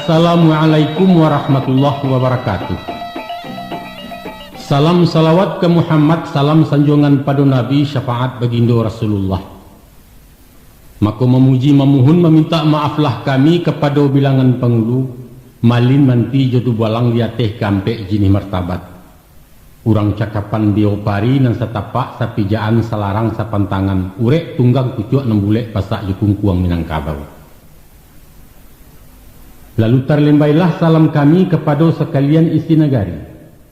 Assalamualaikum warahmatullahi wabarakatuh. Salam salawat ke Muhammad, salam sanjungan pada Nabi, syafaat baginda Rasulullah. Maka memuji memohon meminta maaflah kami kepada bilangan penghulu, malin manti jodoh balang di atas kampek jinih martabat. Urang cakapan biopari nan setapak sapijaan salarang sapantangan, urek tunggang kucuk 6 bulek pasak jukung kuang Minangkabau. Lalu terlembailah salam kami kepada sekalian isi negari.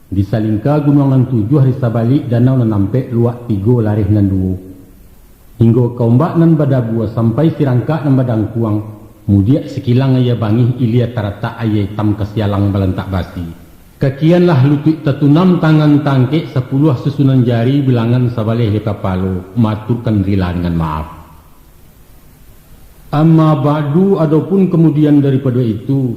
Di Salingka gunungan 7 hari sabalik danau nan nampek luak 3 larih nan 2. Hingga kaumbak nan badabua sampai sirangka nan badang kuang. Mudiak sekilang ayah bangih ilia tarata ayah tam kesialang balentak basi. Kakianlah lutut tetunam tangan tangkek 10 susunan jari bilangan sabalih leka palo. Maturkan rila dengan maaf. Amma ba'du, adapun kemudian daripada itu,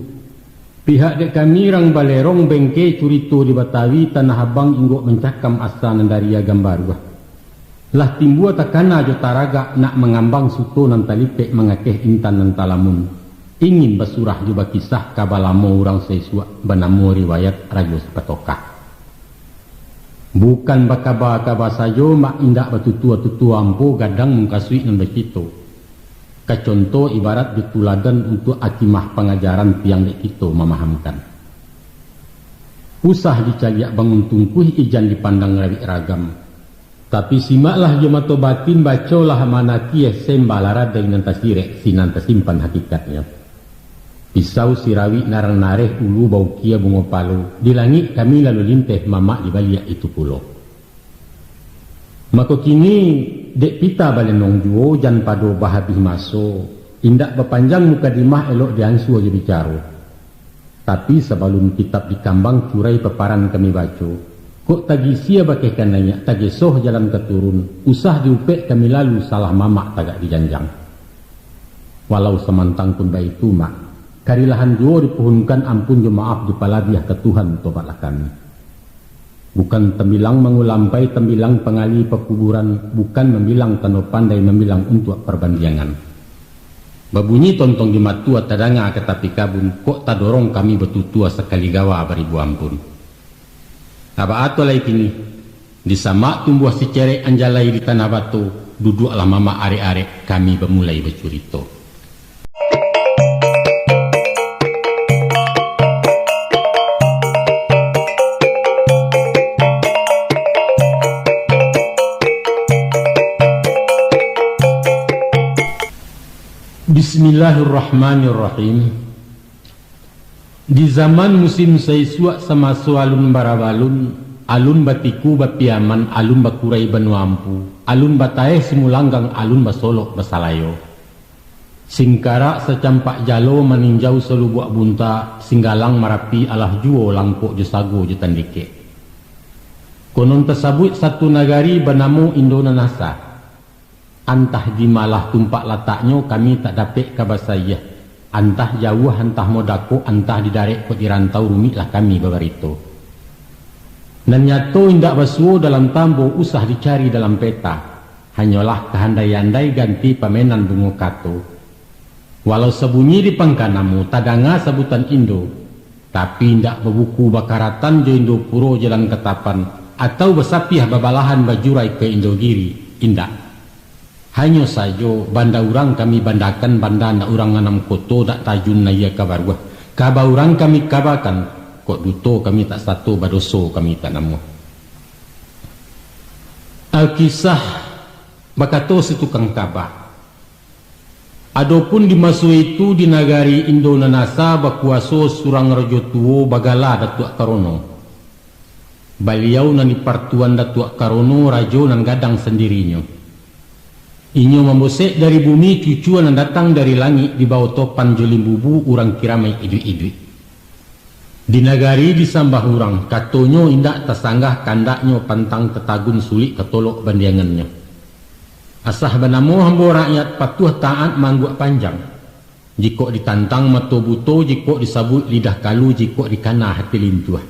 pihak dek kami rang balerong bengke curito di Batawi Tanah Abang inggok mencakam asa nandaria gambarwah. Lah timbua takana jo taraga nak mengambang suto nan talipek mengakeh intan nan talamun. Ingin basurah jo bakisah kabalamo urang seisua banamo riwayat rajo sepatokah. Bukan bakaba-kaba sajo mak indak batutua-tutua ampo gadang mengkasui nan begitu. Contoh ibarat dituladan untuk akimah pengajaran tiang dek kita memahamkan. Usah dicaliak bangun tungkuh ijan dipandang rawik ragam. Tapi simaklah jemato batin bacolah mana kieh sembalara dengan tasirek sinan tersimpan hakikatnya. Pisau sirawi narang nareh ulu bau kia bungo palu. Di langit kami lalu linteh mamak di baliak itu pulau. Maka kini dek pita balenong juo jan pado bahabih maso indak berpanjang muka dimah elok diansu aja bicara. Tapi sebelum kitab dikambang curai peparan kami baca, kok tagi sia bakehkan nanya tagi soh jalan keturun usah diupek kami lalu salah mamak tagak dijanjang. Walau semantang pun baik itu mak karilahan juo dipuhunkan ampun jo maaf di palabiah ke Tuhan tobatlah kami. Bukan tembilang mengulampai tembilang pengali pekuburan, bukan membilang tano pandai membilang untuk perbandingan. Babunyi tontong di matua tadanga ke tapi kabun, kok tak dorong kami betutua sekali gawa beribu ampun. Apa atau lagi kini, di sama tumbuh si cerek anjalai di tanah batu, duduklah mama arek-arek kami bermulai bercurito. Bismillahirrahmanirrahim. Di zaman musim saisua sama alun barabalun, alun batiku bapiaman, alun bakurai banuampu, alun batae simulanggang, alun basolok basalayo. Singkara secampak jalo meninjau selubuk bunta, singgalang marapi alah juo langkok josago jotandike. Konon tersebut satu nagari bernama Indonanasa. Antah di malah tumpak letaknya kami tak dapat kabasayah. Antah jauh, antah modako, antah di darek kot dirantau rumitlah kami babarito. Dan nyato indak basuo dalam tambo usah dicari dalam peta. Hanyalah kehandai-andai ganti pamenan bungo kato. Walau sebunyi di pangkanamu tadanga sebutan Indo. Tapi indak bebuku bakaratan jo Indo Puro jalan ketapan. Atau besapiah babalahan bajurai ke Indogiri. Indak. Hanya saja banda urang kami bandakan banda na urang anam koto dak tajun na ia kabarwah. Kaba urang kami kabakan kok duto kami tak satu badoso kami tak namu. Alkisah bakato si tukang kaba. Adapun di masa itu di nagari Indonanasa bakuaso surang rajo tuo bagala Datuk Karono. Beliau nan dipartuan Datuk Karono rajo nan gadang sendirinya. Inyo membosek dari bumi cucuan yang datang dari langit di bawah topan jolim bubu urang kiramai idui-idui. Di nagari disambah urang katonyo indak tersanggah kandaknyo pantang tetagun sulik ketolok bandiangannya. Asah banamo hambo rakyat patuh taat mangguk panjang. Jikok ditantang mato buto, jikok disabut lidah kalu, jikok dikana hati lintuah.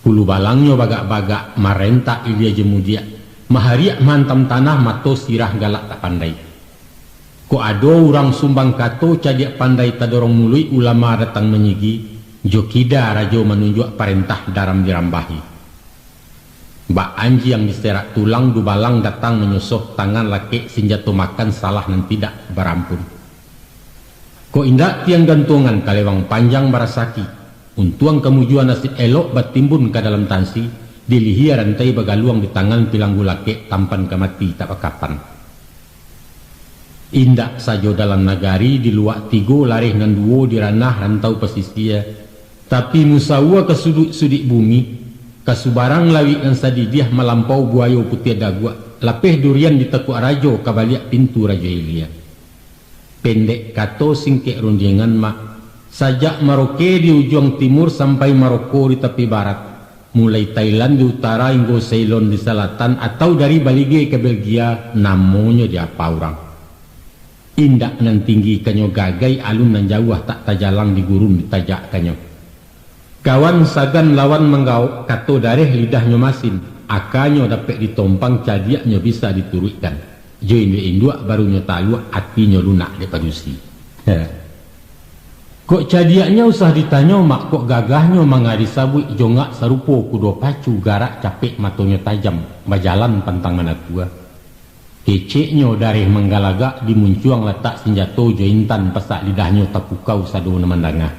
Hulu balangnya bagak-bagak marenta ilia jemudia. Mahariak mantam tanah mato sirah galak tak pandai. Ko ado orang sumbang kato cadiak pandai tadorong mului ulama datang menyigi jokida rajo menunjuk perintah daram dirambahi. Mbak Anji yang diserak tulang dubalang datang menyusuh tangan laki senjata makan salah dan tidak berampun. Ko indak tiang gantungan kalewang panjang barasaki untuang kemujuan nasib elok batimbun ke dalam tansi dilihia rantai bagaluang di tangan pilanggu laki tampan kemati tak kapan. Indak sajo dalam nagari di luak tigo larih nan duo di ranah rantau pesisir tapi musawa ke sudut-sudut bumi kasubarang lawi dan sadidiah melampau buayo putih dagua lapeh durian di tekuk rajo kabaliak pintu rajo Ilia. Pendek kato singkek rundingan mak sajak Maroke di ujung timur sampai Maroko di tepi barat, mulai Thailand di utara hingga Ceylon di selatan atau dari Balige ke Belgia namanya di apa orang. Indak nan tinggi kanyo gagai alun nan jauh tak tajalang di gurun ditajak kanyo. Kawan sagan lawan menggau kato dareh lidahnya masin, akanyo dapat ditompang cadiaknya bisa diturutkan. Jo induk barunya talua hatinya lunak de padusi. Kok cadiaknya usah ditanya mak kok gagahnya mangadi sabui jongak sarupo kudo pacu garak capek matonya tajam bajalan pantang mana tua. Keceknya dari menggalagak dimuncuang letak senjata jointan pesak lidahnya tapukau sadu namandangah.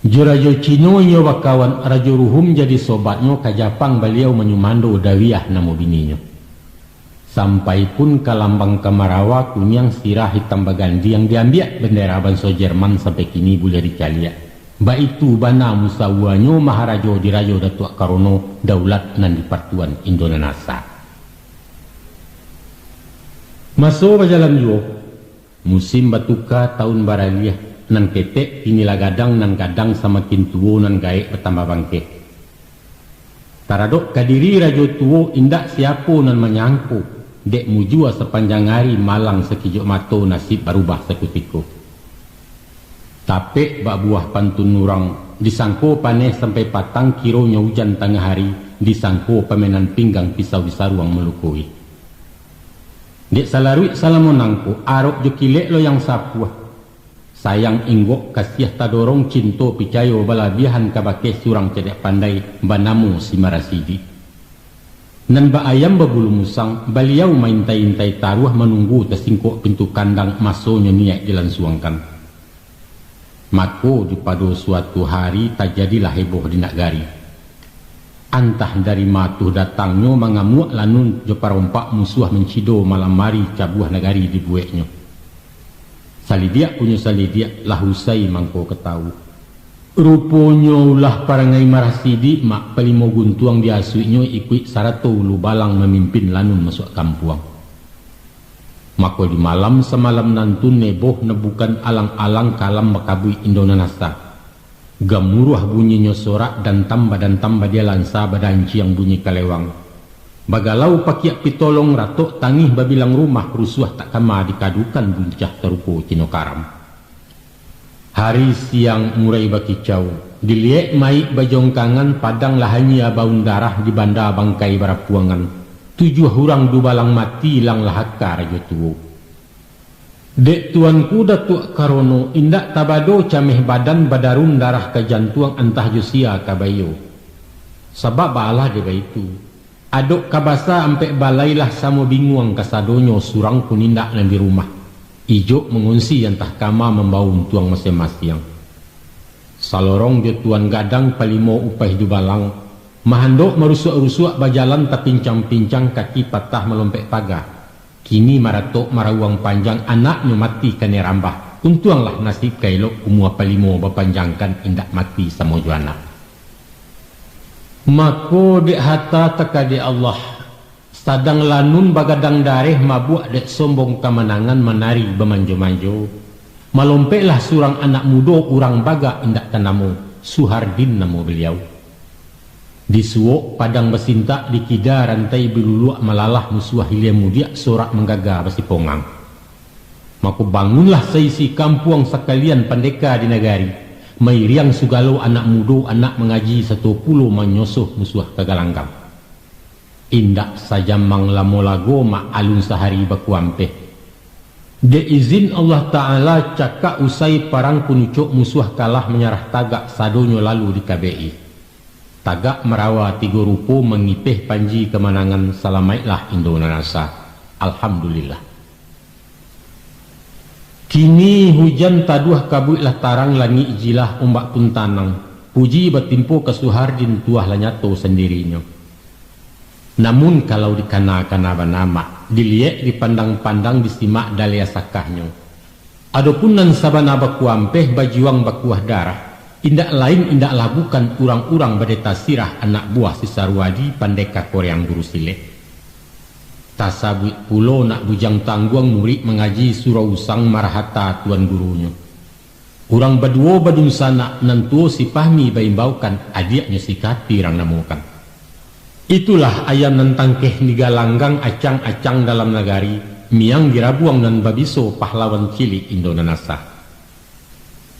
Jurajo Cinonya bakawan rajo ruhum jadi sobatnya ke Japang beliau menyumando dawiyah namo bininya. Sampai pun ke lambang Kamarawa kunyang sirah hitam bagandi yang diambil bendera banso Jerman sampai kini boleh dicalia. Ba itu bana musawanyo maharajo dirajo Datuk Karono daulat nan di Partuan Indonesia. Masuk berjalan juga musim batuka tahun baraliah nan ketek inilah gadang nan kadang semakin tua nan gaek bertambah bangke. Taradok kadiri rajo tua indak siapa nan menyangku dek mujua sepanjang hari malang sekijok mato nasib berubah sekutiko. Tapi bak buah pantun nurang disangko paneh sampai patang kironya hujan tengah hari disangko pemenan pinggang pisau di saruang melukui. Dek salarui salamonangku arok jokilek lo yang sapuah sayang inggok kasiah tadorong cinto picayo balabihan kabake surang cedek pandai banamu si marasidi nan ba ayam babulu musang baliau main tai-tai taruh menunggu tersingkok pintu kandang masonya niat dilansuangkan. Mako di pada suatu hari tak jadilah heboh di nagari. Antah dari matuh datangnya mengamuak lanun jo parompak musuh mencido malam mari cabuah nagari di bueknya. Salidiak punya salidiak lahusai mangko ketahu. Rupanya ulah parangai marasidi mak pelimo guntuang diasuinya ikut sarato ulu balang memimpin lanun masuk kampuang. Mako di malam semalam nantun neboh nebukan alang-alang kalam makabui Indonesia. Gamuruah bunyinya sorak dan tambah dia lansa badanci yang bunyi kalewang. Bagalau pakiak pitolong ratok tangih babilang rumah rusuh tak kama dikadukan buncah teruko cino karam. Hari siang murai bakicau diliek mai bajongkangan padang lahanya baun darah di banda bangkai barapuangan 7 orang dubalang mati lang lahaka rajo tuo. Dek tuanku Datuk Karono indak tabado cameh badan badarun darah ke jantuang antah jusia kabayo. Sebab balah dia itu. Aduk kabasa ampek balailah samo binguang kasadonyo surang pun indak nan di rumah. Ijo mengunsi antah kama membawa untuang masing-masing. Salorong dia tuan gadang palimo upah dubalang. Mahandok merusuk-rusuk bajalan tapincang-pincang kaki patah melompek pagar. Kini maratok marawang panjang anaknya mati kane rambah. Untuanglah nasib kailok umua palimo bapanjangkan indak mati sama juana. Mako dek hata teka de Allah. Sadang lanun bagadang dareh mabuk dek sombong kemenangan menari bemanjo-manjo. Malompeklah surang anak muda urang baga indak tanamu. Suhardin namo beliau. Di suok padang besintak di kida rantai biluluak malalah musuh hilia mudia sorak menggaga besi pongang. Maka bangunlah seisi kampuang sekalian pendeka di negari. Mairiang sugalo anak muda anak mengaji 10 menyosoh musuh kegalanggang. Indak saja mang lamolago mak alun sehari bakuampe. De izin Allah Ta'ala cakak usai parang punucuk musuh kalah menyerah tagak sadonyo lalu di KBI. Tagak merawa tiga rupo mengipih panji kemenangan salamaitlah Indonesia. Alhamdulillah. Kini hujan taduh kabutlah tarang langi ijilah ombak pun tanang. Puji bertimpu ke Suhardin tuah lanyato sendirinya. Namun kalau dikana-kana nama, dilihat dipandang-pandang disimak dalia sakahnya. Adapun nan sabana bakuampeh bajuang bakuah darah, indak lain indaklah bukan urang-urang badeta sirah anak buah si Sarwadi pandeka koreang guru sileh. Tasabuit pulo nak bujang tangguang murid mengaji surau usang marahata tuan gurunya. Urang berdua badung sana nantu si pahmi baimbaukan adiaknya si kati rang namukan. Itulah ayam nentang keh nigalanggang acang-acang dalam nagari miang girabuang nan babiso pahlawan cilik Indonesia.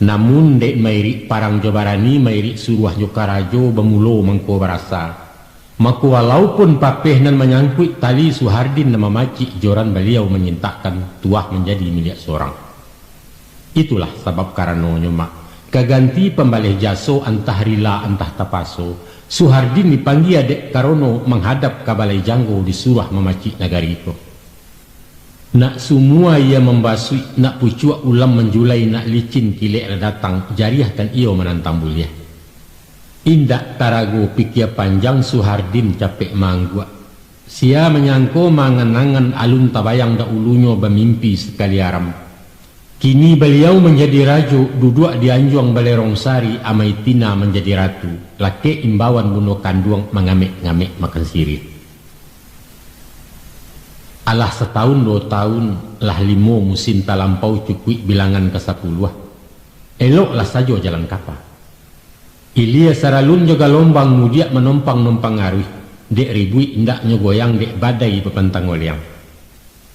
Namun dek mairi parang jobarani mairi suruah jokarajo bemulo mengko berasa. Maka walaupun papeh nan menyangkut tali Suhardin nama macik joran beliau menyintakan tuah menjadi milik seorang. Itulah sebab karena nyomak keganti pembalih jaso antah rila antah tapaso. Suhardin dipanggil adek karono menghadap ke balai janggo disuruh memacik nagari itu. Nak semua ia membasui, nak pucuk ulam menjulai, nak licin kilek datang, jariahkan ia menantang buliah. Indak tarago pikir panjang Suhardin capek manggua. Sia menyangko mangan-angan alun tabayang da ulunya bermimpi sekali aram. Kini beliau menjadi raju, duduk di anjuang balai rongsari, amai tina menjadi ratu. Laki imbawan bunuh kanduang mengamik-ngamik makan sirih. Alah setahun 2 tahun, lah 5 musim talampau cukui bilangan ke 10. Eloklah saja jalan kapal. Ilia saralun juga lombang mudiak menompang-nompang arus. Dek ribui indaknya goyang dek badai pepantang oliang.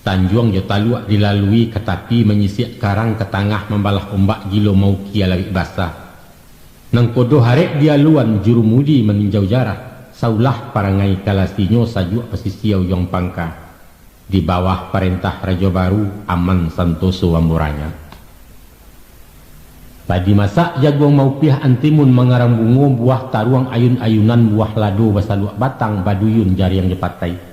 Tanjuang jo taluak dilalui ke tapi menyisik karang ke tengah membalah ombak gilo mau kia lagi basah. Nang kodoh harek dia luan juru mudi meninjau jarak. Saulah parangai kalasinyo sajuk pesisiau yong pangka. Di bawah perintah Raja Baru Aman Santoso Wamburanya. Padi masak jaguang mau pihak antimun mengarang bungo buah taruang ayun-ayunan buah lado basaluak batang baduyun jari yang dipatai.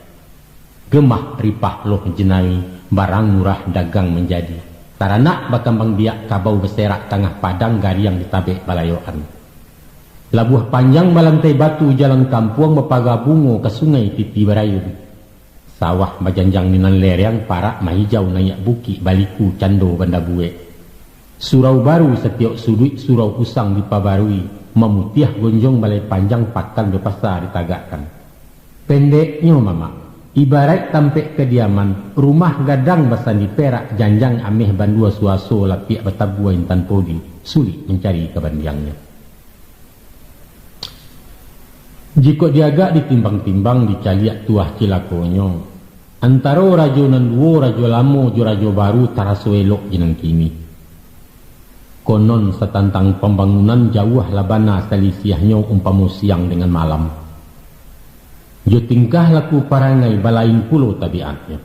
Gemah ripah loh jenai barang murah dagang menjadi. Taranak bakambang biak kabau berserak tengah padang gari yang ditabek balayoan. Labuh panjang balantai batu jalan kampung bepaga bungo ke sungai Titi Barayun. Sawah bajanjang ninan lereng parak mahijau nayak buki baliku cando banda buek. Surau baru setiap sudut surau usang dipabarui. Memutiah gonjong balai panjang pakan di pasar ditagakkan. Pendeknya mama. Ibarat tampek kediaman, rumah gadang basandi perak, janjang ameh bandua suaso lapiak batabua intan podi, sulit mencari kebandiangnya. Jika diagak ditimbang-timbang dicaliak tuah cilakonyo, antara rajo nan duo, rajo lamo, jo rajo baru taraso elok jenang kini. Konon setantang pembangunan jauh labana selisiahnya umpamu siang dengan malam. Jo tingkah laku parangai balain pulau tabiatnya.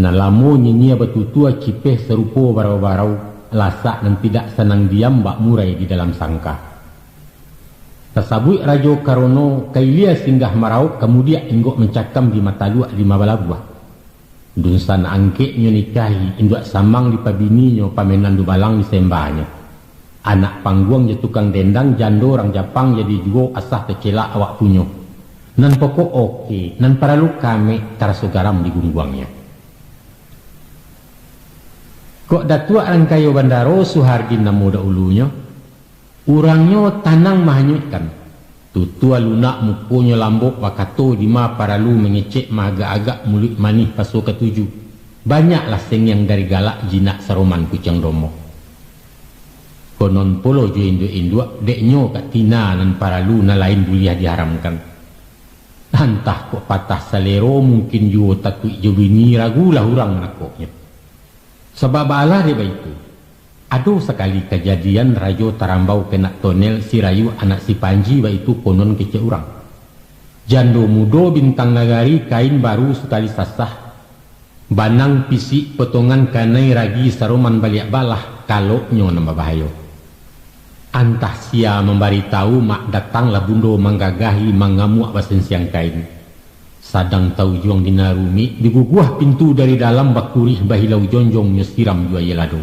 Nalamo nyinyia betutua cipeh serupo barau-barau, lasak dan tidak senang diam bak murai di dalam sangka. Tasabui rajo karono kailia singgah marau kemudian inggok mencakam di mata luak di mabalabuah. Dunsan angkeknya nikahi induak samang di pabininyo pamenan du balang di sembahnya. Anak pangguang je tukang dendang jando orang Japang jadi juga asah kecela awak punyo. Nan pokok oke, nan paralu kami taraso garam di gungguangnya. Kok datua rangkayo bandaro Suhardin namo da ulunya, urangnya tanang mahanyutkan. Tutua lunak mukunya lambok wakato di ma paralu mengecek maga-agak mulut manih paso ketujuh. Banyaklah seng yang dari galak jinak saroman kucang domo. Konon polo jo induk-induk deknyo kat tina nan paralu na lain buliah diharamkan. Entah kok patah salero mungkin juga takut jobini ragulah orang menakoknya. Sebab Allah dia itu. Aduh sekali kejadian rajo tarambau kena tonel si rayu anak si Panji itu konon kece orang. Jando mudo bintang nagari kain baru sekali sasah. banang pisik potongan kanai ragi saroman baliak balah kalau nyo nambah bahayo. Antah sia memberitahu mak datanglah bundo menggagahi mengamuk basen siang kain. Sadang tahu juang dinarumi diguguah pintu dari dalam bakurih bahilau jonjong nyesiram jua yelado.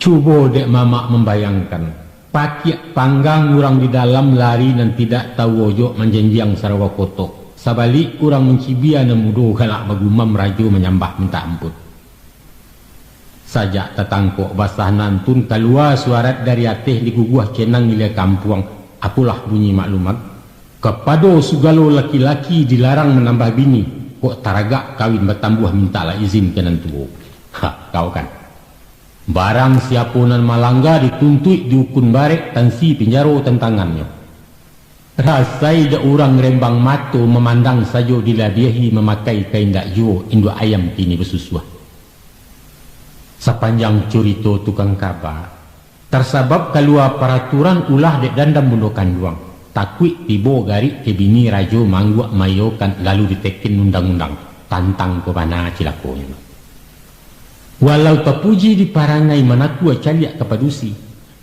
Cubo dek mamak membayangkan pakiak panggang orang di dalam lari dan tidak tahu ojo menjenjiang Sarawak kotok. Sabalik orang mencibia nemudo galak bagumam rajo menyambah minta ampun. Sajak tetangkok basah nantun keluar suarat dari ateh diguguah cenang nilai kampuang. Apulah bunyi maklumat. Kepada sugalo laki-laki dilarang menambah bini. Kok taragak kawin bertambuh mintalah izin ke nantuo. Kau kan. Barang siapunan malangga dituntut diukun barek tansi penjaro tentangannya. Rasai da orang rembang mato memandang sajo diladiahi memakai kain dak juo induk ayam kini bersusuah. Sepanjang curito tukang kabar tersabab keluar peraturan ulah dek dandam bundokan duang takwik tibo garik ke bini rajo mangguak mayokan lalu ditekin undang-undang tantang ke mana cilakonya. Walau terpuji diparangai manakua caliak kepadusi,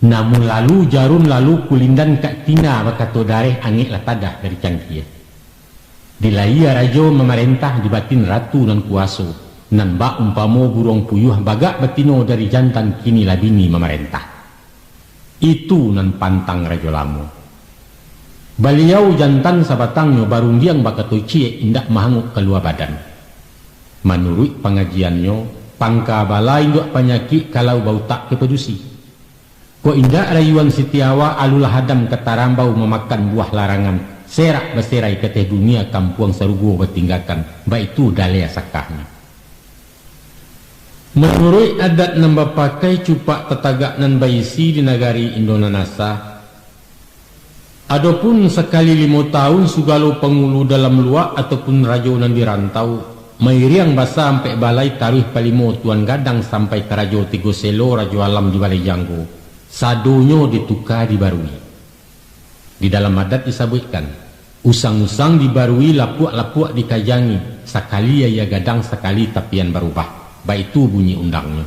namun lalu jarun lalu kulindan kak tina bakato dareh angik latadah dari cangkia. Dilaya rajo memerintah di batin ratu dan kuaso. Nan bak umpamo burung puyuh bagak betino dari jantan kini labini memerintah. Itu nan pantang rajo lamo. Beliau jantan sabatangnya barung diang bakato cie indak mahanguk keluar badan. Menurut pengajiannya, pangka bala induk penyakit kalau bau tak kepedusi. Ko indak rayuan sitiawa alulah hadam ketarambau memakan buah larangan. Serak berserai ke teh dunia kampuang serugo bertinggakan. Baik itu dalea sakahnya. Menurut adat nambah pakai cupak tetagak nan baisi di negari Indonesia. Adapun sekali 5 tahun sugalo pengulu dalam luak ataupun rajo nan dirantau, mairiang basa sampai balai taruh palimo tuan gadang sampai ke rajo Tigo Selo rajo alam di balai janggo. Sadonyo ditukar dibarui. Di dalam adat disebutkan, usang-usang dibarui lapuak-lapuak dikajangi, sekali ya gadang sekali tapian berubah. Baik itu bunyi undangnya.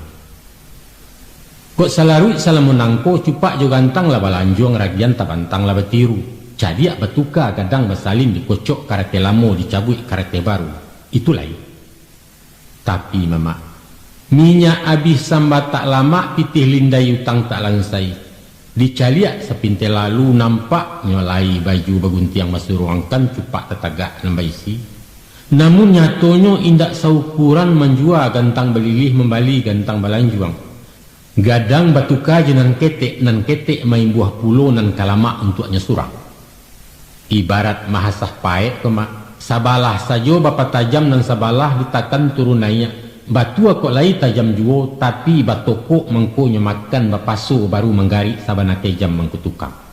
Kok salarui salah menangko cupak jo gantang lah balanjuang ragian tabantang lah betiru. Jadi betuka gadang bersalin dikocok karate lamo dicabut karate baru. Itulah. Tapi mama, minyak habis sambat tak lama pitih lindai utang tak lansai. Dicaliak sepintai lalu nampak nyolai baju baguntiang masuk ruangkan cupak tetagak nambaisi. Namun nyatonya indak saukuran menjual gantang belilih membali gantang balanjuang. Gadang batuka jenan ketek nan ketek main buah pulo nan kalamak untuknya surang. Ibarat mahasah paek kemak sabalah sajo bapa tajam nan sabalah ditakan turun naik. Batu kok lai tajam juo tapi batoko mengkonya makan bapaso baru menggari sabana kejam mengkutukang.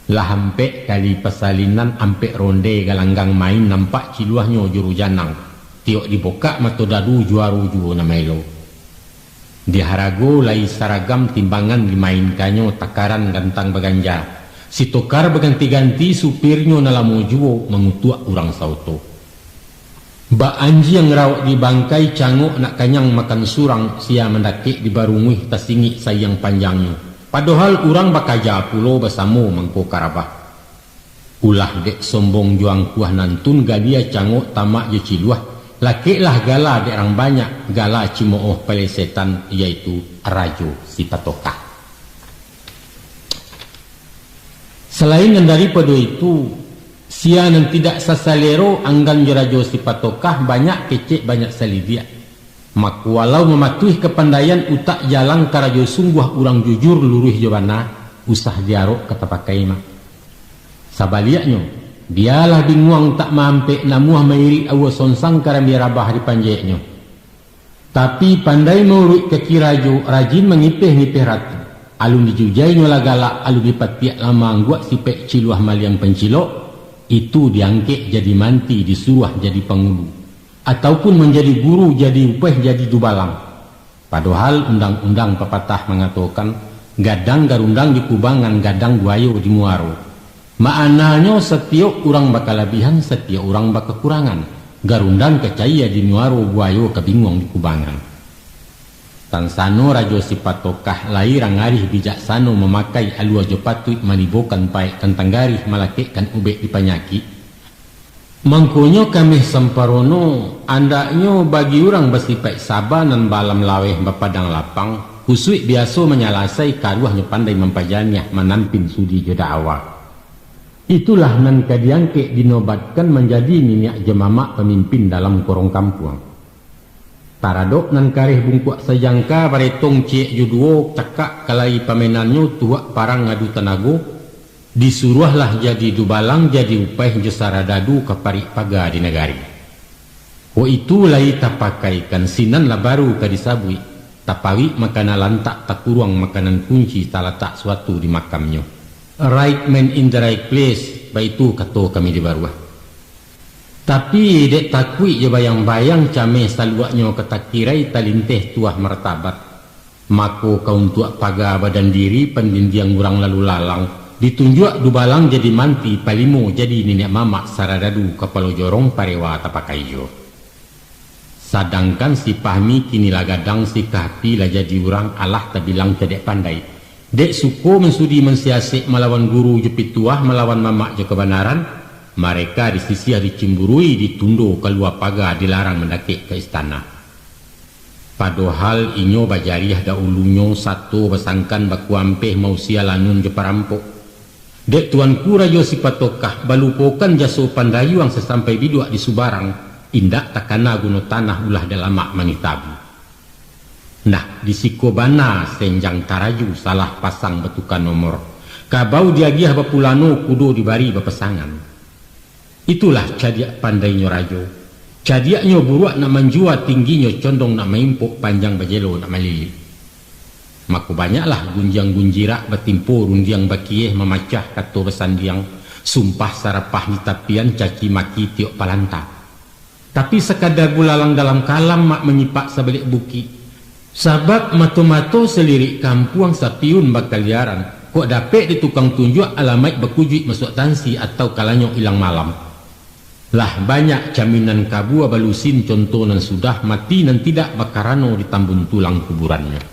Lah hampek kali pesalinan ampek ronde galanggang main nampak ciluahnya juru janang. Tiok dibuka mato dadu juaru juo namailo. Di harago lai saragam timbangan dimainkannya takaran gantang baganja. Si tokar berganti-ganti supirnya nalamu juo mengutuak urang sauto. Ba anji yang rawat di bangkai canguk nak kanyang makan surang sia mendakik di barungih tasingi sayang panjangnya. Padahal orang bakaja pulo bersamo mangko karabah. Ulah dek sombong juang kuah nantun gadia canguk tamak je ciluah. Lakiklah gala dek orang banyak gala cimooh pelesetan yaitu rajo si patokah. Selain daripada itu, sia yang tidak sasalero anggan rajo si patokah banyak kecek banyak salidia. Mak walau mematuhi kepandaian utak jalan karajo sungguh urang jujur luruh jobana usah diarok kata pakai mak. Sabaliaknya dialah binguang tak mampe namuah mairi awa sonsang karam biarabah di panjeknya. Tapi pandai murut kaki rajo rajin mengipeh-ngipeh ratu. Alun dijujai nyola galak alun dipatiak lama angguak sipek ciluah maliang pencilok itu diangkek jadi manti disuruh jadi pengulu. Ataupun menjadi guru jadi upeh jadi dubalang. Padahal undang-undang pepatah mengatakan gadang garundang di kubangan gadang guayo di muaro. Maknanya setiap orang bakal lebihan setiap orang bakal kekurangan. garundang kecaya di nuaro buayo kabingong di kubangan. Tansano rajo sipatokah lairang arih bijaksano memakai alua jopatui manibokan pai tentang garih malakekkan ubek di panyaki. Mangkonyo kami semparono andaknyo bagi orang bersifat sabanan balam laweh bapadang lapang kusui biasa menyalasai karuahnya pandai mempajanya menampin sudi joda awal. Itulah nan kadiangke dinobatkan menjadi minyak jemamak pemimpin dalam korong kampung. Taradok nan kareh bungkuak sejangka baretong ciek juduo cakak kalai pamenannya tuak parang ngadu tenago disuruhlah jadi dubalang jadi upah jesara dadu kaparik paga di negari. Itu lai tapakaikan sinan lah baru kadisabui tapawi makanan lantak tak kurang makanan kunci tak letak suatu di makamnya. Right man in the right place, baitu kata kami di Baruah. Tapi dek takui je bayang-bayang cameh saluaknya ketakirai talinteh tuah martabat. Mako kaum tuak paga badan diri pendindiang urang lalu lalang ditunjuk dubalang jadi manti palimo jadi nenek mamak saradadu kapalo jorong parewa tapakaijo. Sadangkan si pahmi kini lagadang si kahpi lah jadi urang Allah tak bilang cedek pandai. Dek suko mensudi mensiasik melawan guru jepit tuah melawan mamak je kebenaran, mereka disisia dicimburui ditundo keluar pagar dilarang mendakik ke istana. Padahal inyo bajariah daulunyo satu besangkan baku ampeh mau sialanun je parampok. Dek tuanku rajo sipatokah balupokan jaso pandayu yang sesampai biduak di Subarang indak takana guno tanah ulah dalam mak manitabu. Nah, di Sikobana senjang taraju salah pasang betukan nomor. Kabau diagiah bapulano kudo dibari bapesangan. Itulah cadiak pandainya rajo. Cadiaknya buruak nak menjua tingginya condong nak maimpuk panjang bajelo nak malili. Maku banyaklah gunjang gunjirak batimpo rundiang bakieh memacah kato besandiang. Sumpah sarapah ni tapian caci maki tiok palanta. Tapi sekadar bulalang dalam kalam mak menyipak sebalik bukit. Sabab mato-mato selirik kampuang sapiun bakal liaran. Kok dapet di tukang tunjuk alamat berkujuit masuk tansi atau kalanya hilang malam. Lah banyak jaminan kabu abalusin contoh nan sudah mati nan tidak bakarano ditambun tulang kuburannya.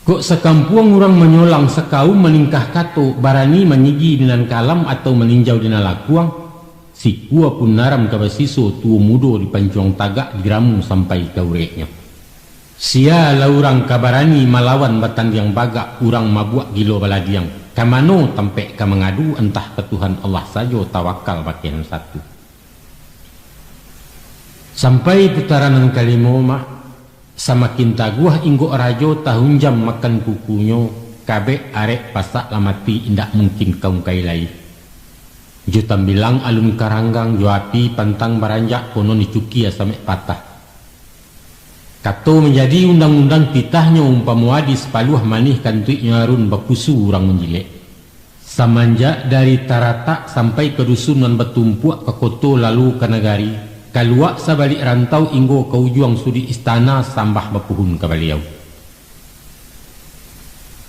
Kok sekampuang orang menyolang sekaum meningkah kato barani menyigi dinan kalam atau meninjau dinan lakuang. Si kua pun naram kabasiso tuo mudo di pancuang tagak diramu sampai kaureknya. Sia laurang kabarani malawan batan yang bagak urang mabuak gilo baladiang. Kamano tampek ka mengadu entah ke Tuhan Allah saja tawakal bagian satu. Sampai putaran kalimo mak samakin taguah inggo rajo tahun jam makan kukunyo kabe arek pasak lamati indak mungkin kaum kailai. Jutam bilang alun karanggang juapi pantang baranjak kono nicuki sampai patah. Kato menjadi undang-undang titahnya umpamuadi sepaluh manih kantuik nyarun bakusu orang menjilek. Semenjak dari Tarata sampai ke dusunan betumpuak ke koto lalu ke negari, kaluak sabalik rantau inggo ke ujung sudi istana sambah bapuhun ke baliau.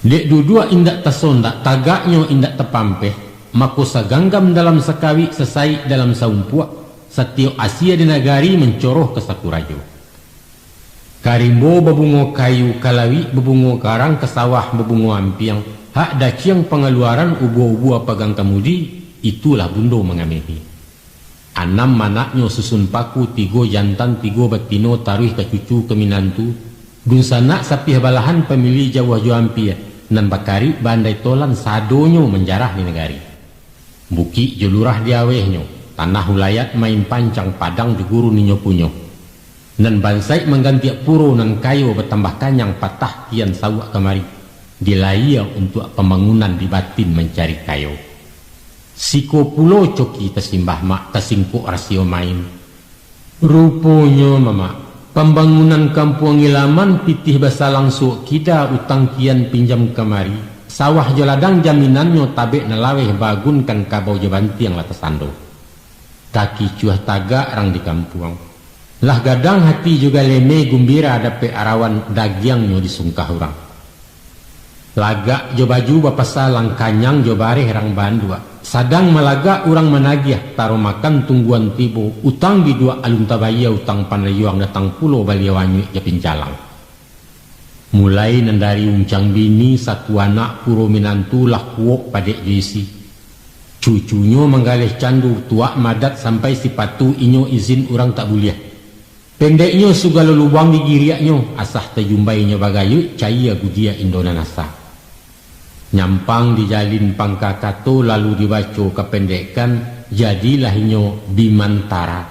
Dek dudua indak tasondak tagaknya indak tepampeh, mako saganggam dalam sekawi sesai dalam saumpuak, setiap Asia di negari mencoroh ke sakurajo. Karimbo bebungo kayu kalawi bebungo karang ke sawah bebungo ampiang hak daciang pengeluaran ubu-ubu pagang kemudi itulah bundo mengamehi. Anam manaknya susun paku tigo jantan tigo betino taruh ke cucu ke minantu dun sanak sapih balahan pemilih Jawa Joampia nan bakari bandai tolan sadonyo menjarah di negari. Buki jelurah diawehnya tanah ulayat main pancang padang di guru ninyo punyo. Nan bansai mengganti puro nan kayo bertambah kanyang patah kian sawak kemari dilaya untuk pembangunan di batin mencari kayo. Siko pulo coki tesimbah mak tesingkuk rasio main. Rupanya mama pembangunan kampung Ilaman pitih basalang suuk kida utang kian pinjam kemari. Sawah joladang jaminannya tabek nelaweh bagunkan kabau jabanti yang latas ando. Kaki cuah tagak rang di kampung. Lah gadang hati juga leme gumbira dape arawan dagiangnya disungkah orang. Lagak jo baju bapasa lang kanyang jo bareh rang bandua. sadang malaga orang menagih taro makan tungguan tibo utang di dua alun tabaya utang panayuang datang pulau baliawanyu ya pincalang. Mulai nandari uncang bini satu anak puro minantu lah kuok padek jesi. Cucunya menggalih candu tua madat sampai si patu inyo izin orang tak boleh. Pendeknya segala lubang di giriaknya asah terjumbainya bagayu caya gudia indona nasa. Nyampang dijalin pangkakato lalu dibaca kependekan jadilah inyo Bimantara.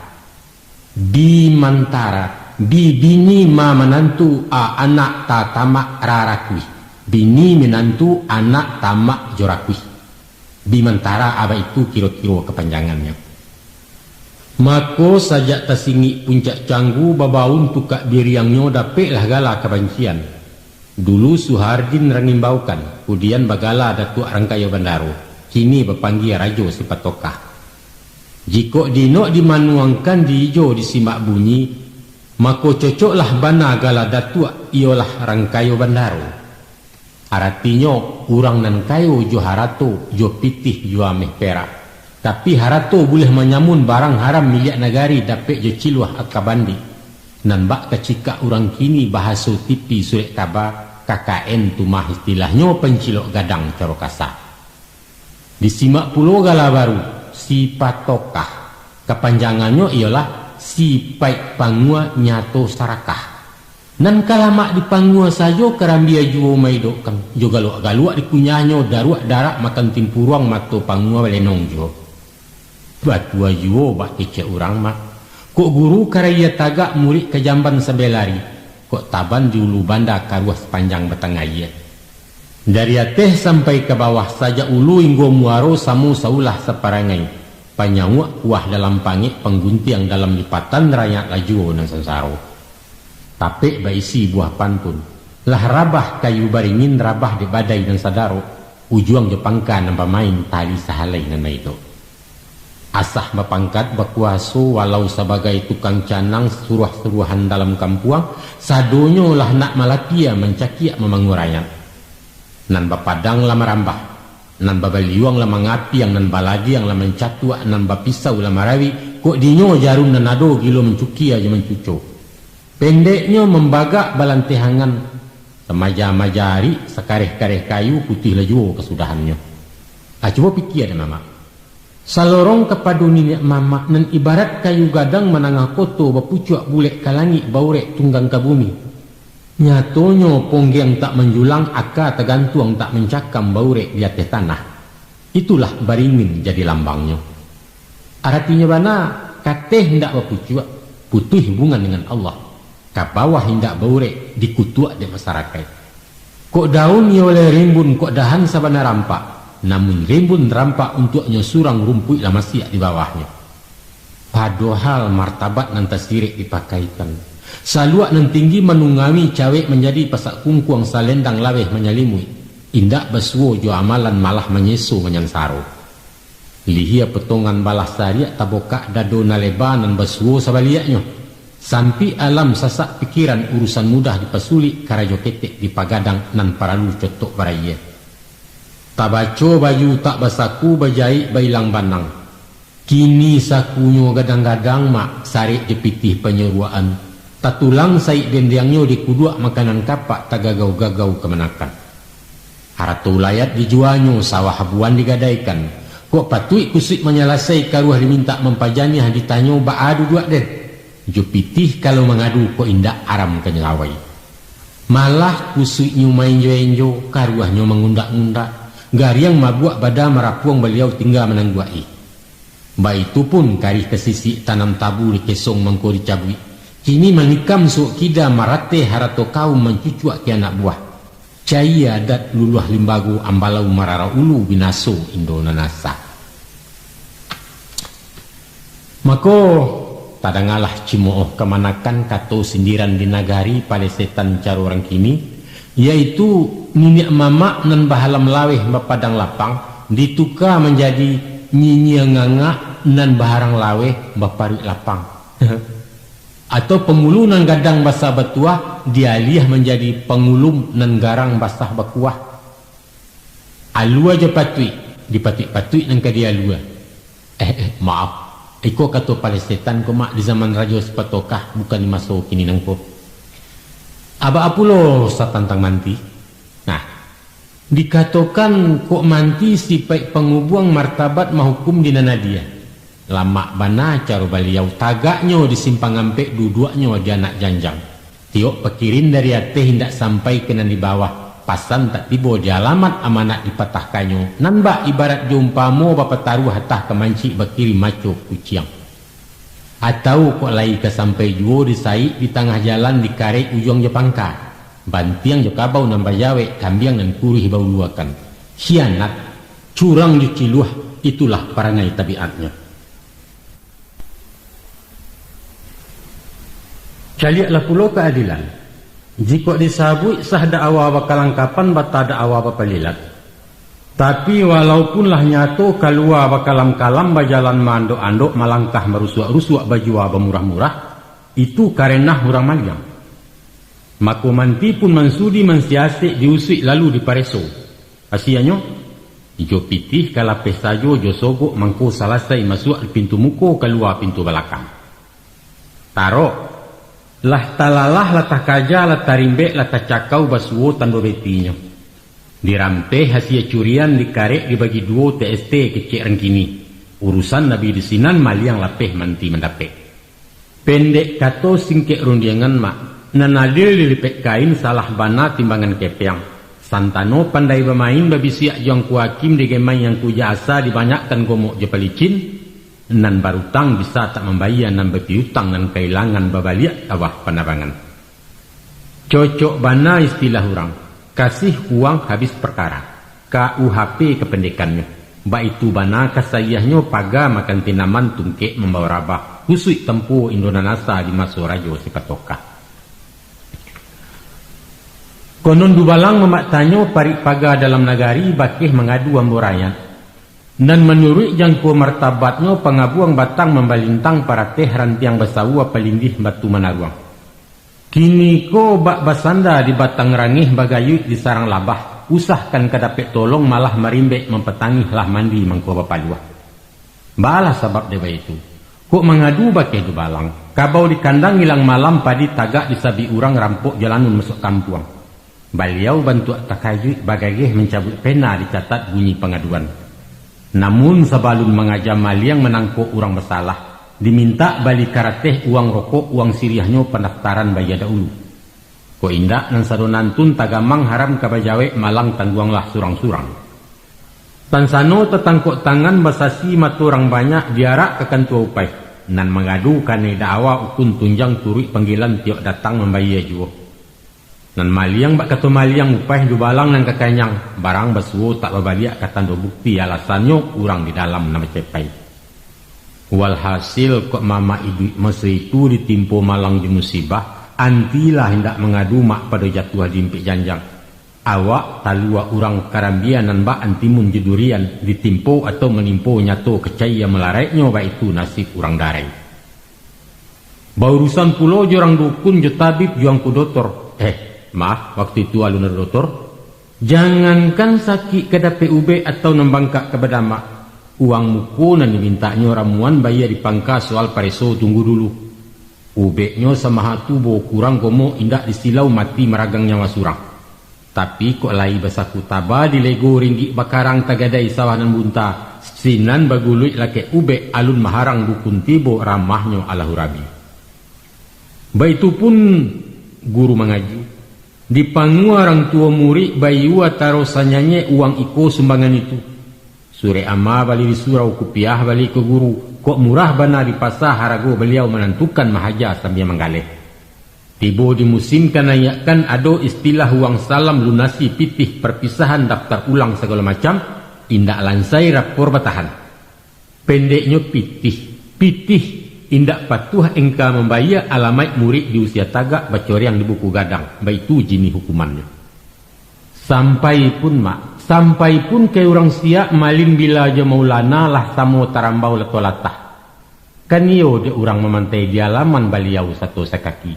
Bimantara bini ma menantu anak ta tamak rarakwi. Bini menantu anak tamak jorakwi. Bimantara apa itu kira-kira kepanjangannya. Mako sajak tasingi puncak canggu babaun tukak biriangnya dapeklah gala kebancian. Dulu Suhardin rangimbaukan, kemudian bagala datuk Rangkayo Bandaro. Kini berpanggil Rajo si Patokah. Jika dinok dimanuangkan di hijau disimak bunyi, mako cocoklah bana gala datuk ialah Rangkayo Bandaro. Artinya urang nan kayo jo harato jo pitih jo ameh perak. Tapi harato boleh menyamun barang haram milik negari dapet jo ciluah akabandi. Nan bak kecika orang kini bahasa tipi surat khabar KKN tu mah istilahnya pencilok gadang cara kasar. Disimak pulau gala baru si Patokah. Kepanjangannya ialah si Paik Pangua Nyato Sarakah. Nan kalamak di Pangua saja kerambia juo maidokang. Jo galuk-galuk dikunyahnya daruak darak makan timpuruang mato Pangua belenong jo. Batua juo bak kecek orang mak. Kok guru karaya tagak murid ke jamban sebelari. Kok taban di ulu banda karuah sepanjang betangaya. Dari atas sampai ke bawah saja ulu hingga muaro samu saulah separangai. Panyawak kuah dalam pangit pengguntiang dalam lipatan rakyat laju dan sensaro. Tapek baisi buah pantun. Lah rabah kayu baringin rabah di badai dan sadaro. Ujuang Jepangka nampak main tali sahalai nama itu. Asah bapangkat berkuaso walau sebagai tukang canang suruh-suruhan dalam kampuang, sadonyo lah nak malatia mencakiak memangurayan. Nan bapadang lah merambah, nan babaliuang lah mengapi yang nan balagi yang lah mencatuak, nan bapisau lah marawi, kok dinyo jarum nan ado gilo mencuki aja mencuco. Pendeknya membagak balantehangan, semaja-majari sekareh-kareh kayu putih laju kesudahannya. Coba pikir deh mama. Salorong kepada nenek mama nan ibarat kayu gadang menangah koto bapucuak bulek kalangi baurek tunggang ke bumi. Nyatonyo ponggiang tak menjulang aka tergantung tak mencakam baurek di atas tanah. Itulah baringin jadi lambangnya. Artinya bana kateh hendak bapucuak putuh hubungan dengan Allah. Ke bawah hendak baurek dikutuak di masyarakat. Kok daun ia oleh rimbun kok dahan sabana rampak. Namun rimbun rampak untuknya surang rumput lah masih di bawahnya. Padahal martabat nan tasirik dipakaikan. Saluak nan tinggi menungami cawek menjadi pasak kungkuang salendang laweh menyalimui. Indak besuo jo amalan malah menyesu menyangsaro. Lihia petongan balas sariak tabokak dado naleba nan besuo sabaliaknya. Sampai alam sasak pikiran urusan mudah dipasulik karajo ketek di pagadang nan paralu cotok baraya. Tabaco baju tak basaku bajai bailang banang. Kini sakunyo gadang-gadang mak sarik jepitih penyeruaan. Tatulang saik dendiangnya dikuduak makanan kapak tagagau-gagau kemenakan. Haratu layat dijualnya sawah habuan digadaikan. Kok patui kusik menyelasai karuah diminta mempajaniah ditanyo baadu duak den. Jepitih kalau mengadu kok indak aram kenyelawai. Malah kusuknya main jo-enjo karuahnya mengundak-undak. Gariang mabuak pada merapuang beliau tinggal menangguai. Baik itu pun karih kesisi tanam tabu di kesong mangko dicabui. Kini menikam sok kida marate harato kaum mencucuak ke anak buah. Cai adat luluah limbagu ambalau marara ulu binaso indona nasa. Mako tadangalah cimooh kemanakan kato sindiran di nagari pada setan cara orang kini. Yaitu nenek mama nan bahalam laweh bapadang lapang ditukar menjadi nyinyia nganga nan baharang laweh baparik lapang. Atau pengulu nan gadang basah batuah dialih menjadi pengulum nan garang basah bakuah. Alu aja patui dipatik-patik nang dia lua. Maaf. Iko kata Palestin ko mak di zaman Raja Sepatokah bukan dimasukin ini nang ko. Aba apulo sa tantang manti. Nah, dikatakan kok manti sipai pengubuang martabat mahukum di nanadia. Lama bana caro baliau tagaknya di simpang ampek dua-duanya wajah anak janjang. Tiok pekirin dari ate hendak sampai kena di bawah. Pasan tak tiba di alamat amanat dipatahkannya. Nambah ibarat jumpamo bapak taruh hatah kemanci bakiri maco kuciang. Atau kok lai ke sampai juo disai di tengah jalan di karek ujung Jepangka. Bantiang jo kabau nambah jawe kambiang dan kurih bau luakan. Hianat, curang jo ciluah, itulah perangai tabiatnya. Caliaklah pulau keadilan. Jika disabui sah da'awa bakalangkapan bata da'awa bapalilat. Tapi walaupun lah nyato kalua bakalam-kalam bajalan mandok-andok malangkah merusuak-rusuak bajua bamurah-murah, itu karena hurang maliang. Maka manti pun mansudi mensiasik diusik lalu dipareso. Asianyo, ijo pitih kalapes sajo jo sogok mangko salasai masuk pintu muko keluar pintu belakang. Taro lah talalah latah kaja latah rimbe latah cakau basuo tando betinya. Dirampe hasil curian dikarek dibagi dua TST kecik rengkini. Urusan Nabi di sinan maliang lapeh manti mendapek. Pendek kato singkek rundiangan mak. Nanadil dilipek kain salah bana timbangan kepeang. Santano pandai bermain babi siak jong kuakim digemai yang kujasa dibanyakkan gomok jepelicin. Nan barutang bisa tak membayar nan berpiutang nan kehilangan babaliak awah penabangan. Cocok bana istilah orang. Kasih uang habis perkara. KUHP kependekannya. Baik itu bana kasayahnya paga makan tinaman tungkek membawa rabah. Husui tempuh Indonanasa di masuk Raja Sepatokah. Konon dubalang memaktanyo parik paga dalam nagari bakih mengadu amborayan. Dan menurut jangko martabatnya pengabuang batang membalintang para teh rantiang basawa palindih batu manaruang. Kini ko bak basanda di batang rangih bagayut di sarang labah. Usahkan kadapek tolong malah marimbek mempetangi lah mandi mangko bapalua. Balah sebab deba itu. Kok mengadu bakeh dubalang. Kabau di kandang hilang malam padi tagak disabi urang rampok jalanun masuk kampung. Baliau bantu takayut bagageh mencabut pena dicatat bunyi pengaduan. Namun sebelum mengajam maliang menangkuk orang bersalah, diminta balik karateh uang rokok, uang siriahnya pendaftaran bayar dahulu. Ko indak nan sadonantun tagamang haram kabajawe malang tangguanglah surang-surang. Tansano tetangkuk tangan basasi maturang banyak diarak ke kantua upai. Nan mengadu kane da'awa ukun tunjang turut panggilan tiok datang membayar juo. Nan maliang bak kata maliang upah dubalang nan kakanyang barang basuo tak babaliak katando bukti alasannya kurang di dalam nama cepai. Walhasil kok mama ibu masa itu ditimpo malang di musibah antilah hendak mengadu mak pada jatuh dimpik janjang. Awak talua urang karambian nan bak antimun jedurian ditimpo atau menimpo nyato kecaya melareknya bak itu nasib urang darai. Baurusan pulau jorang dukun jo tabib juang ku dotor. Maaf, waktu itu alun doktor. Jangankan sakit ke PUB atau nembangkak ke bedama. Uang muku nan dimintanya ramuan bayar di pangka soal pareso tunggu dulu. Ubeknya sama hatu bawa kurang gomo indak disilau mati meragang nyawa surang. Tapi kok lai basaku taba di lego ringgit bakarang tagadai sawanan bunta. Sinan baguluit lake ubek alun maharang dukun tibo ramahnya alahurabi. Baitu pun guru mengaji. Dipangu orang tua murid bayu ataro sanyanya uang iko sumbangan itu. Sure ama bali di surau kupiah bali ke guru. Kok murah bana di pasar harago beliau menentukan mahaja sambil menggaleh. Tibo dimusimkan ayakkan ado istilah uang salam lunasi pitih perpisahan daftar ulang segala macam. Indak lansai rapor batahan. Pendeknya pitih. Indak patuh engkau membayar alamat murid di usia tagak bacoriang di buku gadang. Baitu jini hukumannya. Sampai pun ke orang siak malin bila aja maulana lah samo tarambau leto-latah. Kan iyo de orang memantai di alaman baliau satu sekaki.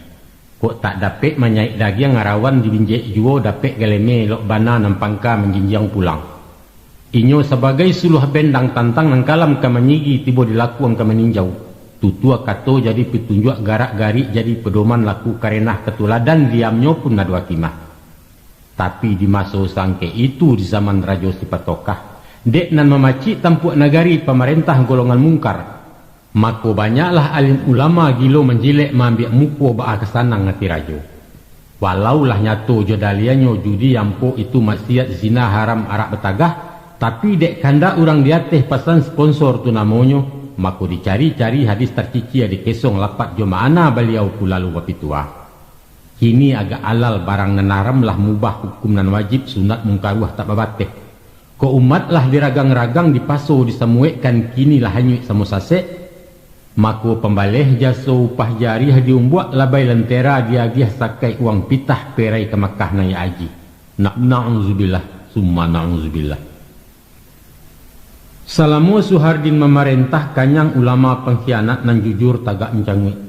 Kok tak dapet menyaik daging ngarawan di binjek juo dapet galeme lok bana nampangka menjinjang pulang. Inyo sebagai suluh bendang tantang nangkalam kamanyigi tibo dilaku ang kamaninjau. Tutua kato jadi petunjuk garak-gari jadi pedoman laku karenah ketuladan diamnyo pun nadua kimah. Tapi di masa sangke itu di zaman Rajo Sipatokah, dek nan memaci tampuk nagari pemerintah golongan mungkar. Mako banyaklah alim ulama gilo menjilek mambiak muko ba'a kesanang ngati Rajo. Walaulah nyato jodalianyo judi yampo itu maksiat zina haram arak betagah, tapi dek kanda orang diateh pasan sponsor tu namonyo, mako dicari-cari hadis tercici di kesong lapat jo maana beliau kulalu wapitua. Kini agak alal barang nenaram lah mubah hukum nan wajib sunat mungkaruah tak babateh. Ko umat lah diragang-ragang dipaso disamuekan kini lah hanyut samusase. Mako pembaleh jaso upah jari diumbuak labai lentera diagih sakai uang pitah perai ke Makkah naya aji. Na'udzubillah summa na'udzubillah. Salamu Suhardin memerintah kanyang ulama pengkhianat nan jujur tagak mencangui.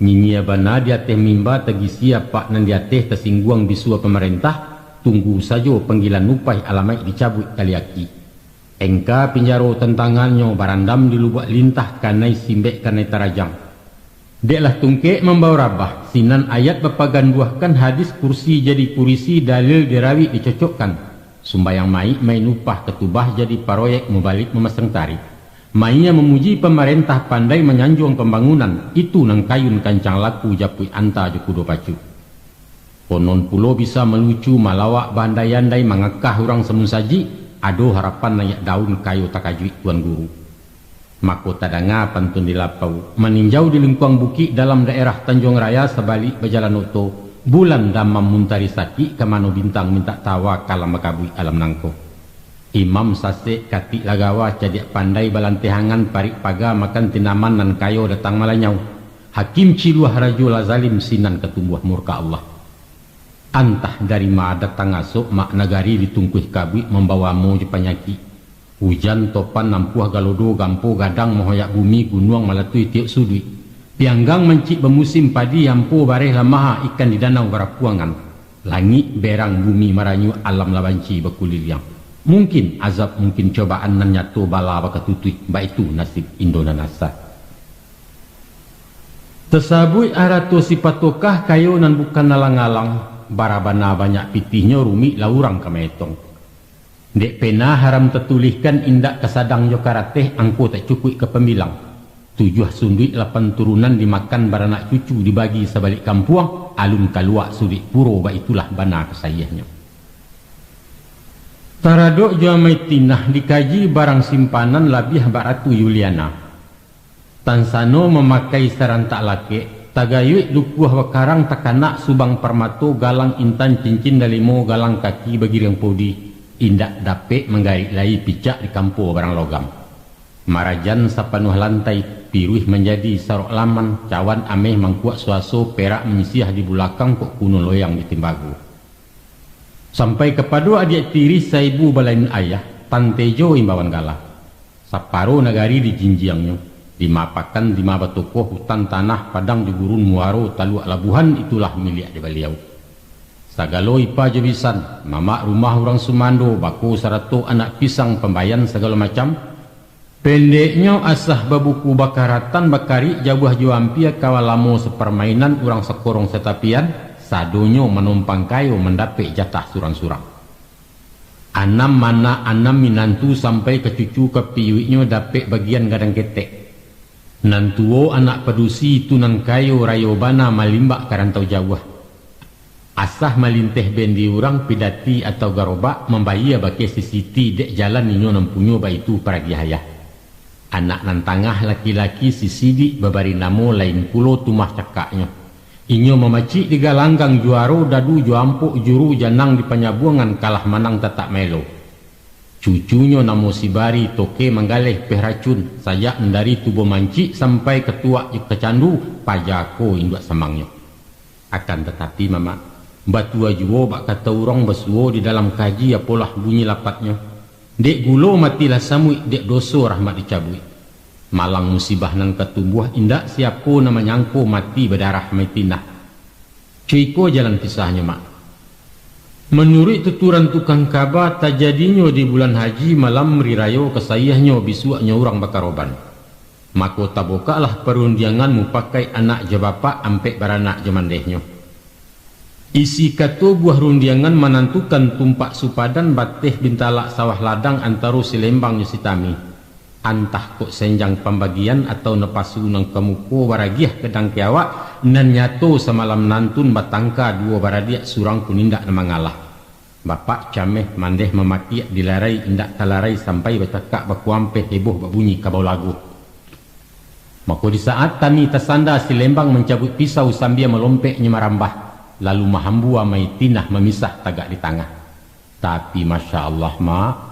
Nyinyia bana dia teh mimba tegi siapa nan dia teh tersingguang bisua pemerintah, tunggu saja panggilan upah alamai dicabut kaliaki. Engka pinjaro tentangannya barandam di lubak lintah kanai simbek kanai tarajang. Deklah tungke membawa rabah sinan ayat bepagan buahkan hadis kursi jadi kurisi dalil dirawi dicocokkan. Sumbayang mai main upah ketubah jadi proyek membalik memasang tarif. Mainnya memuji pemerintah pandai menyanjung pembangunan itu nang kayun kancang laku japui anta jukudo pacu. Konon pulo bisa melucu malawak bandai-andai mengekah orang semun saji. Ado harapan nayak daun kayu takajui tuan guru. Mako tadanga pantun dilapau meninjau di lingkuang bukit dalam daerah Tanjung Raya sebalik berjalan oto bulan damam muntari saki kemano bintang minta tawa kalam makabui alam nangko. Imam sase katik lagawa cadiak pandai balantehangan parik paga makan tinaman nan kayo datang malanyau. Hakim ciluah rajul zalim sinan ketumbuh murka Allah. Antah dari ma datang asuk mak nagari ditungkuh kabui membawamu je penyaki. Hujan topan nampuah galodo gampo gadang mohoyak bumi gunung malatui tiuk sudui. Pianggang mencik bermusim padi yampo bareh lamaha ikan di danau barapuangan. Langit berang bumi maranyu alam labanci bekuliliang. Mungkin azab mungkin cobaan nan nyato bala bakatutui baitu nasib Indonanasa. Tesabui arato sipatokah kayo nan bukan nalang-alang. Barabana banyak pitihnya rumi laurang kametong. Dek pena haram tertulihkan indak kesadang jokarateh angko tak cukup ke pemilang. 7 sunduit 8 turunan dimakan baranak cucu dibagi sebalik kampuang. Alun kaluak sudik puro ba itulah bana kesayahnya. Taradok juamai tinah dikaji barang simpanan labih baratu Yuliana. Tansano memakai sarantak lake. Tagayuit dukuah wakarang takanak subang permato galang intan cincin dalimo galang kaki bagi riang podi indak dapet menggarik lai picak di kampo barang logam. Marajan sapanuh lantai piruih menjadi sarok laman cawan ameh mangkuak suaso perak menyisiah di belakang kok kuno loyang di timbagu. Sampai kepada adik tiri saibu balain ayah Tantejo imbawan galah. Saparo nagari di jinjiangnya. Dimapakan di mabatokoh hutan tanah padang di gurun muaro taluak labuhan itulah milik di beliau. Sagalo ipa jebisan mamak rumah orang Sumando baku sarato anak pisang pembayan segala macam. Pendeknya asah babuku bakaratan bakari jauh juampia kawalamo sepermainan orang sekorong setapian sadonyo menumpang kayo mendapik jatah surang-surang. Anam mana anam minantu sampai ke cucu ke piyuiknya dapik bagian gadang ketek. Nantuo anak pedusi tunan kayo rayo bana malimbak karantau jauh. Asah malinteh bendi urang pidati atau garobak membayar baki sisiti dek jalan ninyo nampunyo baitu para gihaya. Anak nan tangah laki-laki sisidi babari namo lain pulo tumah cakaknya. Inyo memacik di galanggang juaro dadu juampuk juru janang di penyabuangan kalah manang tatak melo. Cucunya namo sibari toke menggaleh peh racun sajak dari tubuh manci sampai ketua kecandu pajako induk semangnya. Akan tetapi mama batua juo bak kata urang besuo di dalam kaji apolah bunyi lapatnya. Dek gulo matilah samui dek doso rahmat dicabui. Malang musibah nan ketumbuh indak siapo nama nyangko mati berdarah metinah. Cuiko jalan pisahnya mak. Menurut tuturan tukang kaba, tajadinya di bulan haji malam rirayo kesayahnya bisuaknya orang bakaroban. Maka tabokalah perundianganmu pakai anak je bapak ampek baranak je mandehnya. Isi kata buah rundiangan menentukan tumpak supadan batih bintalak sawah ladang antara si lembang si tami. Antah kok senjang pembagian atau nepasu nang kemuko waragiah kedang kiawak nan nyato semalam nantun batangka dua baradiak surang kunindak namangalah. Bapak cameh mandeh memaki dilarai indak talarai sampai bercakap bakuampe heboh berbunyi kabau lagu. Maka di saat tani tersanda si lembang mencabut pisau sambil melompeknya merambah, lalu mahambu amai tinah memisah tagak di tengah. Tapi Masya Allah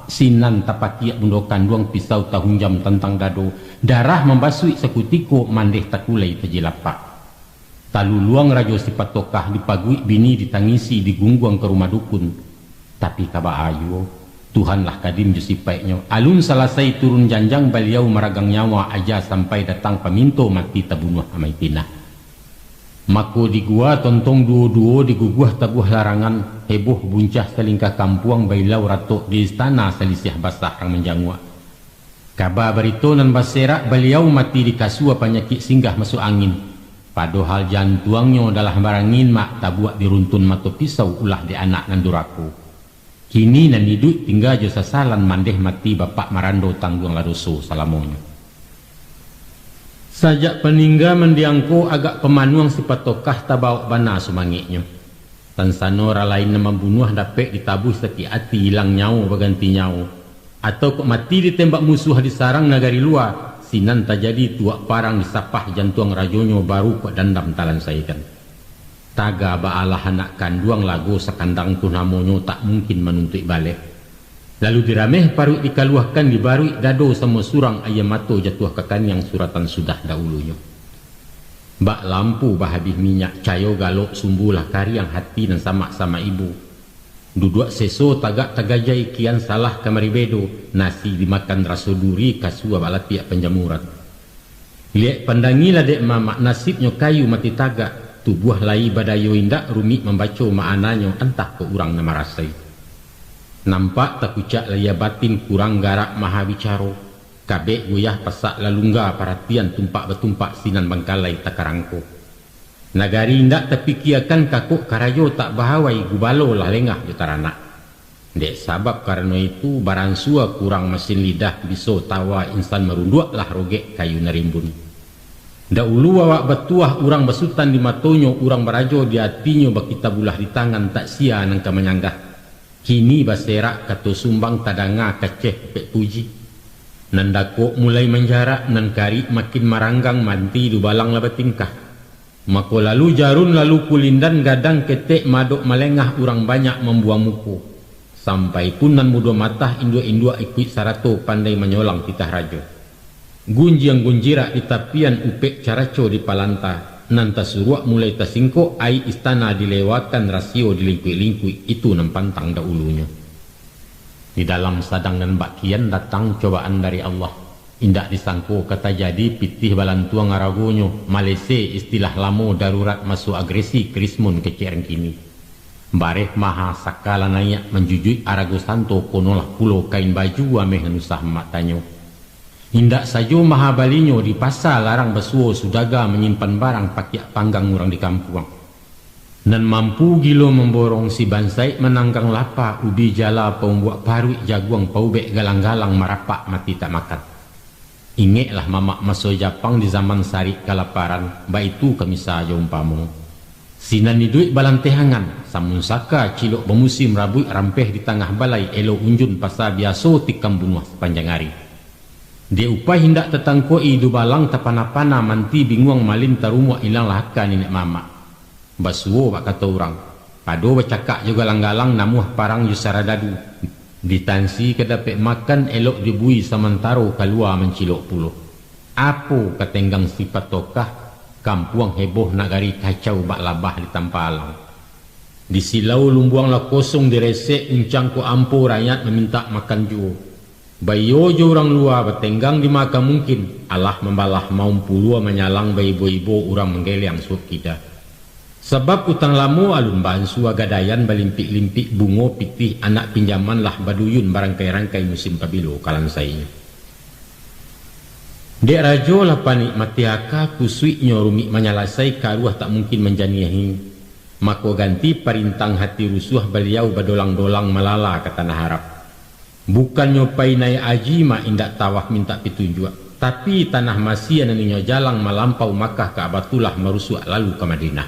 sinan tapakiak bundokan duang pisau tahun jam tentang dado, darah membasui sekutiko mandeh takulai terjilapak. Talu luang rajo si patokah dipagui bini ditangisi digungguang ke rumah dukun. Tapi kaba ayu Tuhanlah kadim jusipaiknya. Alun selesai turun janjang beliau meragang nyawa aja sampai datang peminto mati tabunuh amai tinah. Mako di gua tontong duo-duo diguguh tabuh larangan heboh buncah selingkah kampuang bailau ratok di istana selisih basah rang menjangua. Kabar berito nan baserak beliau mati di kasua penyakit singgah masuk angin. Padahal jantuangnya dalam barangin mak tabuak diruntun mata pisau ulah di anak nan duraku. Kini nan hidup tinggal jo sasalan mandeh mati bapak marando tanggung ladoso salamonyo. Sajak peninggal mendiangko agak pemanuang si patokah tabau bana sumangiknya. Tan sano lain nama bunuh dapet ditabuh seki hati hilang nyawa berganti nyawa. Atau kok mati ditembak musuh di sarang nagari luar. Sinan tak jadi tuak parang disapah jantuang rajonyo baru kok dandam talan saikan. Taga baalah anak kanduang lagu sekandang tu namonyo tak mungkin menuntut balik. Lalu dirameh parut dikaluahkan dibarui dado sama surang ayam mato jatuh kekan yang suratan sudah dahulunya. Bak lampu bahabis minyak cayo galok sumbulah kariang hati dan sama-sama ibu. Duduk seso tagak tagajai kian salah kamari bedo nasi dimakan raso duri kasua balatiak penjamuran. Lihat pandangilah dek mamak nasibnya kayu mati tagak. Tubuh lai badayo indak rumit membaca maknanya entah ke urang nama rasai. Nampak tak ucap laya batin kurang garak maha bicaro. Kabek goyah pasak lalungga perhatian tumpak betumpak sinan bangkalai takarangko. Nagari indak terpikiakan kakuk karayo tak bahawai gubalo lah lengah jutaranak. Dek sabab karena itu baransua kurang mesin lidah biso tawa insan merunduk lah rogek kayu nerimbun. Dahulu awak betuah urang besutan di matonyo urang berajo di hatinya bakita bulah di tangan tak sia nangka menyanggah. Kini baserak kato sumbang tadanga kaceh pek puji. Nandako mulai menjarak nan kari makin maranggang manti du balang laba tingkah. Mako lalu jarun lalu kulindan gadang ketek madok malengah urang banyak membuang muku. Sampai pun nan mudo matah indua-indua ikut sarato pandai menyolang titah rajo. Gunjiang gunjirak di tapian upek caraco di palanta. Nanta suruak mulai tasingko ai istana dilewatkan rasio dilingkui-lingkui itu nampantang dahulunya. Di dalam sadang dan bakian datang cobaan dari Allah. Indak disangko kata jadi pitih balantuang aragonyo Malese istilah lamo darurat masuk agresi krismun keceren kini. Bareh maha sakala nayak menjujui arago santo konolah pulau kain baju ameh nusah matanyo. Indak saja maha balinyo di pasar larang besuo sudaga menyimpan barang pakiak panggang orang di kampung. Nan mampu gilo memborong si bansai menanggang lapa ubi jala pembuat parui jaguang paubek galang-galang marapak mati tak makan. Ingatlah mamak masuk Japang di zaman sari kelaparan, baik itu kami saja umpamong. Sinan ni duit balantehangan, samun saka cilok bermusim rabui rampeh di tengah balai elo unjun pasar biaso tikam bunuh sepanjang hari. Dia upah hindak tetangkoi du balang tapana-pana manti bingung malin tarumua ilang lahaka nenek mama. Basuo bak kata orang. Pado bercakap juga galang-galang namuh parang yusara dadu. Ditansi kedapek makan elok dibui samantaro keluar mencilok puluh. Apo ketenggang sifat tokah kampuang heboh nagari kacau bak labah di tampalang. Di silau lumbuang lah kosong diresek uncang ko ampo rakyat meminta makan juo. Bayo jo orang luar bertenggang di maka mungkin Allah membalah maum pulua menyalang bayi ibu-ibu orang menggeliang suap kita. Sebab utang lamu alun bansu agadayan balimpik-limpik bungo pitih anak pinjaman lah baduyun barangkai-rangkai musim pabilo kalan sainyo. Dek rajo lah panik mati haka kusui nyorumi menyalasai karuah tak mungkin menjaniahi. Mako ganti perintang hati rusuh beliau badolang-dolang malala ke tanah Arab. Bukan nyopai nai aji ma indak tawah minta petunjuk. Tapi tanah masih aninyo jalang malampau Makkah ke Abatullah merusuh lalu ke Madinah.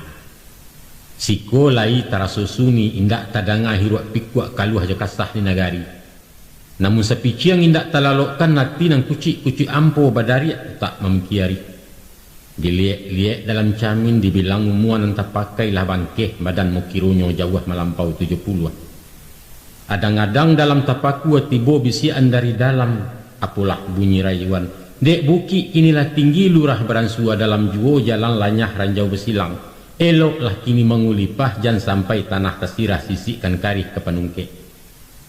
Siko lai tarasusuni indak tadanga hiruak pikuak kaluh aja kasah di negari. Namun sepici yang indak talalokkan nati nang kucik-kucik ampo badari tak memkiari. Diliek-liek dalam camin dibilang umuan entah pakai lah bangkeh badan mukironyo jauh melampau 70. Adang-adang dalam tapaku tibo bisian dari dalam apulah bunyi rayuan. Dek buki inilah tinggi lurah beransua dalam juo jalan lanyah ranjau besilang. Eloklah kini mengulipah jan sampai tanah tasirah sisikan karih ke penungke.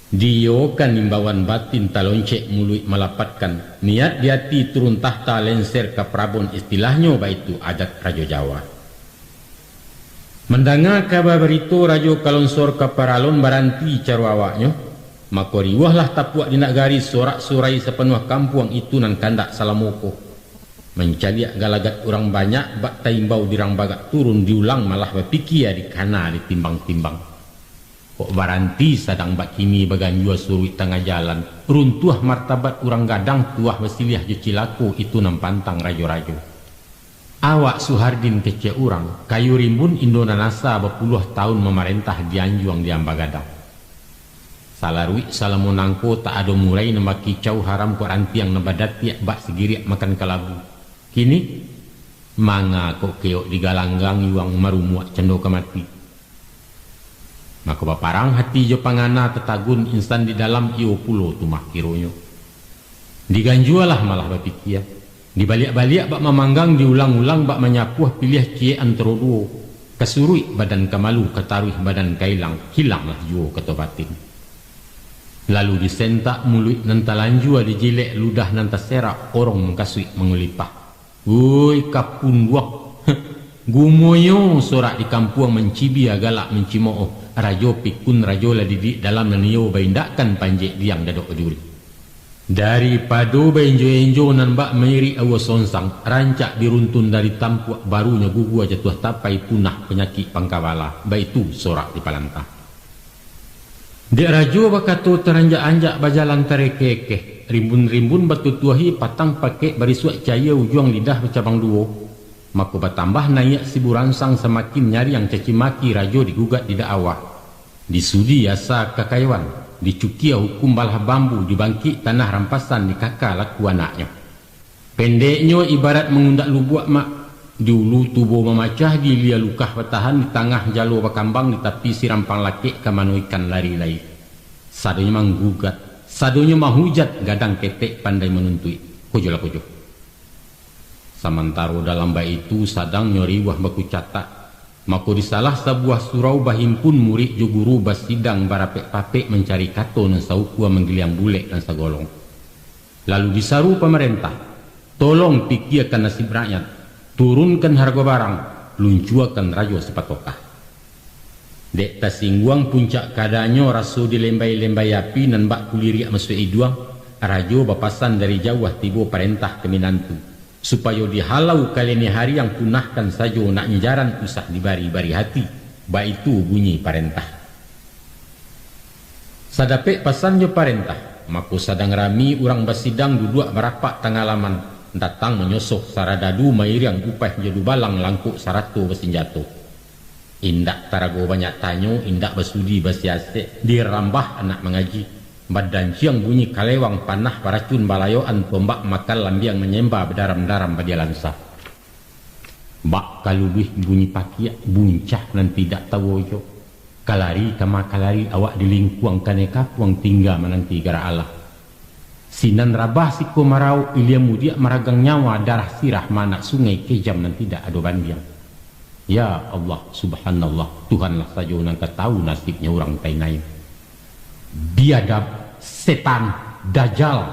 Dio kan imbauan batin taloncek mului melapatkan niat di hati turun tahta lenser ke Prabon istilahnya baitu adat Rajo Jawa. Mendengar kabar berito Rajo kalonsor ke Paralon baranti carwawaknya maka riwahlah tapuak di nagari sorak-sorai sepenuh kampung itu nan kandak salamoko. Mencaliak galagat orang banyak bak taimbau dirang bagak turun diulang malah berpikir di kana ditimbang-timbang. Kok baranti sadang bak kini baganjua surui tengah jalan runtuh martabat orang gadang tuah wasiliah jecilaku itu nampantang rajo-rajo. Awak Suhardin kece orang kayu rimbun Indonanasa berpuluh tahun memerintah di Anjuang di Ambagadang. Salarui salamonangko tak ada mulai nama kicau haram ko rantiang nebadat tiak bak segiriak makan kalabu. Kini manga kok keok digalanggang yuang marumuak cendo kemati. Maka baparang hati jo pangana tetagun instan di dalam iyo pulo tumah kironyo. Diganjualah malah bapikir. Dibalik-balik bak memanggang diulang-ulang bak menyapuh pilih cie antero duo. Kesurui badan kemalu ketaruih badan kailang hilanglah juo ketobatin. Lalu disentak muluit nantalanjua dijilek ludah nantaserak orang mengkasui mengulipah. Woi kapun wak gumoyo sorak di kampung mencibi agalak mencimooh rajo pikun rajo lah didik dalam naniyo baindakan panjek diang dadok juri. Daripada benjo-enjo nan bak meri awas sonsang rancak diruntun dari tampuak barunya gugu aja tuah tapai punah penyakit pangkawala baitu sorak di palantah. Dek rajo bakato teranjak-anjak bajalan tarekekeh rimbun-rimbun batu tuahi patang pakai barisuak caya ujuang lidah bercabang duo. Maka bertambah naik si buransang semakin nyari yang caci maki rajo digugat di dakwah. Disudi asa kakaiwan. Dicukia hukum balah bambu dibangkit tanah rampasan di kakak laku anaknya. Pendeknya ibarat mengundak lubuk mak. Dulu tubuh memacah di lia lukah bertahan di tengah jalur bakambang di tepi si rampang laki kamanu ikan lari-lari. Sadonya menggugat, sadonya mahujat gadang ketek pandai menuntui. Kujulah. Samantara dalam bayi itu sadang nyori wah baku catak. Maka di salah sebuah surau bahimpun murid jo guru basidang barapek-papek mencari kato dan saukua menggiliang bulek dan sagolong. Lalu disaru pemerintah, tolong pikirkan nasib rakyat. Turunkan harga barang, luncuakan rajo sepatokah. Dek tasingguang puncak kadanyo rasu di lembai-lembai api nan bak kuliriak masuk iduang, rajo bapasan dari jauh tibo perintah ke Minantu, supaya dihalau kali ini hari yang punahkan sajo nak njaran usah dibari-bari hati, baik itu bunyi perintah. Sadapek pasannya perintah, maka sadang rami orang basidang duduk merapak tangalaman, datang menyosok saradadu mairiang upah jadu balang langkuk saratu bersenjato. Indak tarago banyak tanyo, indak basudi basiase, dirambah anak mengaji. Badan siang bunyi kalewang panah paracun balayoan tombak makal lambiang menyembah berdaram-daram badialansa. Bak kalubih bunyi pakia buncah nan tidak tahu jo. Kalari kama kalari awak dilingkuang kaneka kuang tinggal menanti gara Allah. Sinan rabah siko marau ilia mudia maragang nyawa darah sirah manak sungai kejam dan tidak ada bandiang. Ya Allah subhanallah, Tuhanlah saja yang tahu nasibnya orang tainai. Biadab, setan, dajjal,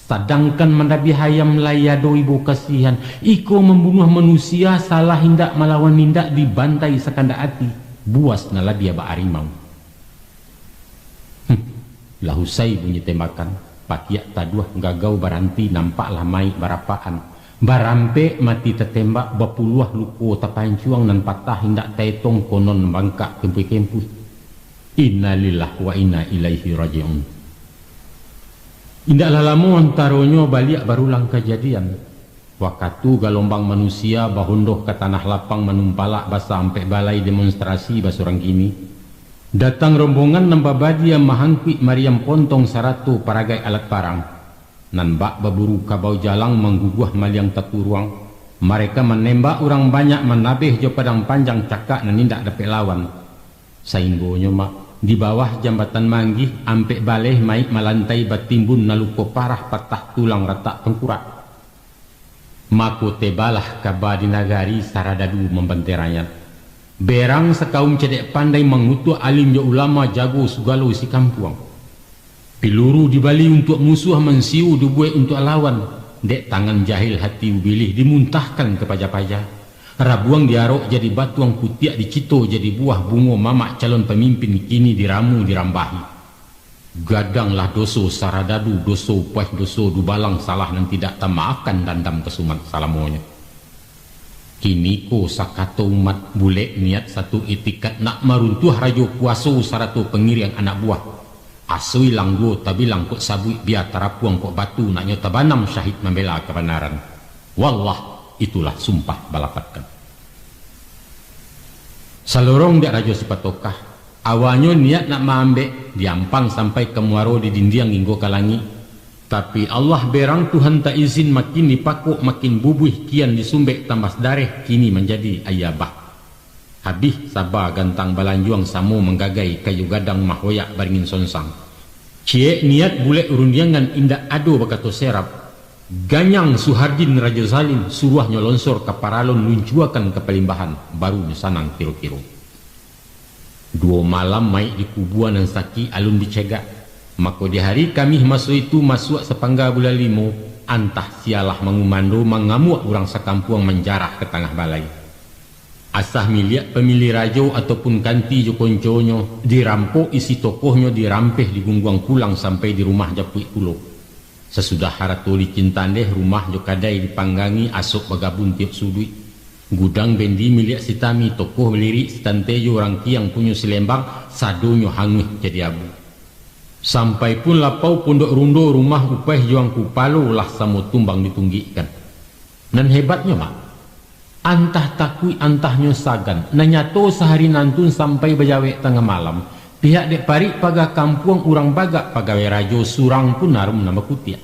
Sedangkan mendabi hayam layado ibu kasihan, iko membunuh manusia salah hindak melawan hindak dibantai sekanda hati, buas nala dia ba harimau. Lahusai bunyi tembakan, pakiak taduah gagau baranti nampaklah mai barapaan. Barampe mati tertembak bapuluah luko tapancuang nan patah hindak taitong konon bangkak kempui-kempui. Innalillah wa inna ilaihi raji'un. Indaklah lama antaronyo balik barulang kejadian. Waktu galombang manusia bahundoh ke tanah lapang menumpalak basa sampai balai demonstrasi basurang kini. Datang rombongan nambabadia mahangkwi Mariam Pontong saratu paragai alat parang. Nan bak baburu kabau jalang mengguguh maliang takuruang. Mereka menembak orang banyak menabih jo padang panjang cakak nan indak dapat lawan. Sainggonyo mak di bawah jambatan manggih ampek baleh maik malantai batimbun naluko parah patah tulang retak tengkurak. Mako tebalah kabar di nagari saradadu membenteranya. Berang sekaum cedek pandai mengutuk alim jo ulama jago sugalo si kampuang. Piluru dibali untuk musuh mensiu dubuai untuk lawan. Dek tangan jahil hati ubilih dimuntahkan ke paja-paja. Rabuang diarok jadi batuang kutiak dicito jadi buah bungo mamak calon pemimpin kini diramu dirambahi. Gadanglah doso saradadu doso puas doso dubalang salah dan tidak tamaafkan dandam kesumat salamonya. Kini ko sakato umat bule niat satu itikat nak maruntuh rajo kuaso saratu pengiriang anak buah. Asui langgo tabilang kok sabui biar tarapuang kok batu nak nyota banam syahid membela kebenaran. Wallah itulah sumpah balapatkan. Salorong dia rajo sipatokah. Awalnya niat nak maambek diampang sampai ke muaro di dindiang hingga kalangi. Tapi Allah berang Tuhan tak izin makin dipakuk makin bubuh kian disumbek tambah dareh kini menjadi ayabah. Habis sabar gantang balanjuang samu menggagai kayu gadang mahoyak baringin sonsang. Cie niat bule urundiangan indak ado bakato serap. Ganyang Suhardin Raja Zalim suruh nyolonsor ke paralon luncuakan ke pelimbahan baru disanang kiro-kiro. 2 malam mai di kubuan dan saki alun dicegak. Maka di hari kami masuk itu masuk sepangga bulan 5 antah sialah mengumando mengamuk orang sekampuang menjarah ke tengah balai. Asah miliak pemilih rajo ataupun kanti jo konconyo dirampok isi tokohnya dirampeh di gungguang pulang sampai di rumah Japui Pulau. Sesudah haratuli cintandeh rumah jo kadai dipanggangi asok bagabun tiap sudui. Gudang bendi milik sitami tokoh lirik sitantejo orang kiang punya selembang sadonyo hanguh jadi abu. Sampai pun lapau pondok rundo rumah upah juang kupalo lah samo tumbang ditunggikan. Nan hebatnya mak, antah takui antahnya sagan. Nanyato sehari nantun sampai bejawek tengah malam. Pihak dek parik paga kampuang urang bagak pagawai rajo surang pun narum nama kutiak.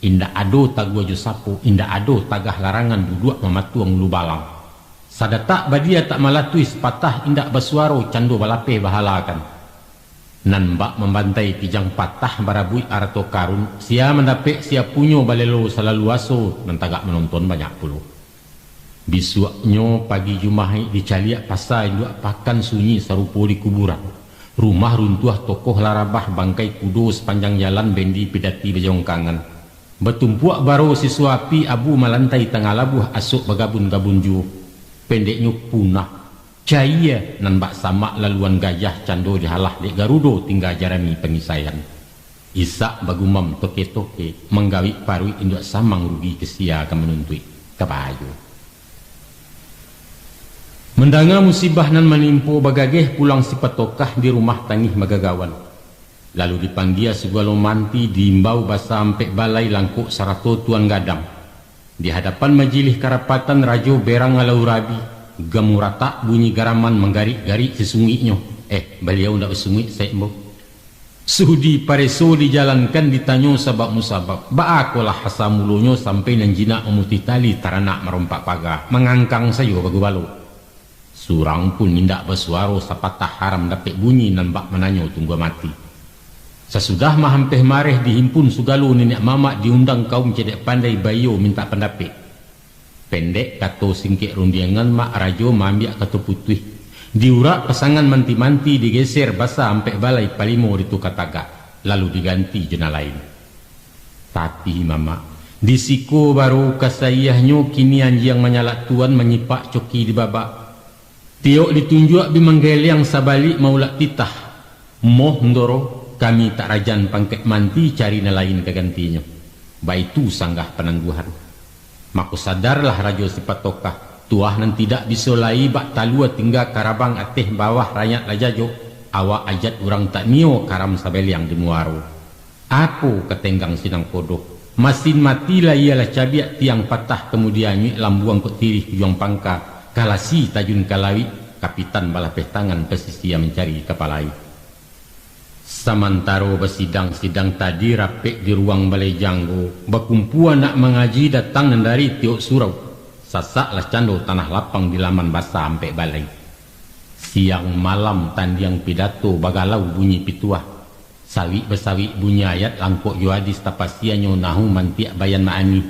Indak ado tagua jo sapo, indak ado tagah larangan duduk mematuang lubalang. Sadatak badia tak malatui sepatah indak basuaro cando balape bahalakan. Nan mbak membantai pijang patah barabui arato karun, sia mendapek sia punyo balelo selalu aso dan tagak menonton banyak puluh. Bisuaknyo pagi Jumahi dicaliak pasai dua pakan sunyi sarupo di kuburan. Rumah runtuh tokoh larabah bangkai kudo sepanjang jalan bendi pidati bejongkangan. Betumpuak baru siswa api abu melantai tengah labuh asuk bagabun-gabun ju. Pendeknya punah. Cahaya nan bak samak laluan gajah cando dihalah dek garudo tinggal jarami pengisaian. Isak bagumam toke-toke menggawi parui induk samang rugi kesia ke menuntui kebayu. Mendanga musibah nan menimpo bagageh pulang si petokah di rumah tangih magagawan. Lalu dipanggil segala manti diimbau basa ampek balai langkuk sarato tuan gadang. Di hadapan majelis karapatan rajo berang ngalau rabi, gemurata bunyi garaman menggarik-garik sesunginya. Beliau ndak bersungit saya mbok. Sudi pareso dijalankan ditanyo sabab musabab. Baakolah hasamulunyo sampai nanjina umuti tali taranak merompak pagar. Mengangkang sayo bagu balu. Surang pun nindak bersuara sapatah haram dapat bunyi nan bak menanyo tunggu mati. Sesudah mahampeh mareh dihimpun sugalo nenek mamak diundang kaum cedek pandai bayo minta pendapat. Pendek kato singkik rundiangan mak rajo mambiak kato putih. Diurak pasangan manti-manti digeser basa ampek balai palimo ditukar tagak. Lalu diganti jena lain. Tapi mama, di siku baru kasayahnya kini anjing menyalak tuan menyipak coki di babak. Tiok ditunjuk bimanggeliang sabalik maulak titah. Moh ndoro kami tak rajan pangket manti cari nelain kegantinya. Baitu sanggah penangguhan. Maku sadarlah rajo sifat tokah. Tuah nan tidak bisolai bak talua tinggal karabang ateh bawah rakyat lajajo. Awak ajat orang tak nio karam sabeliang di muaro. Aku ketenggang sinang kodok. Masin matilah ialah cabiak tiang patah kemudian nyik lambuang kot tirih juang pangka. Kalasi tajun kalawi kapitan balah petangan pesisi yang mencari kapalai. Samantaro bersidang-sidang tadi rapek di ruang balai janggo. Bakumpuan nak mengaji datang dari tiok surau. Sasaklah cando tanah lapang di laman basah sampai balai. Siang malam tandiang pidato bagalau bunyi pituah. Sawi besawi bunyi ayat langkok yuadis tapasianyo nahu mantiak bayan ma'ani.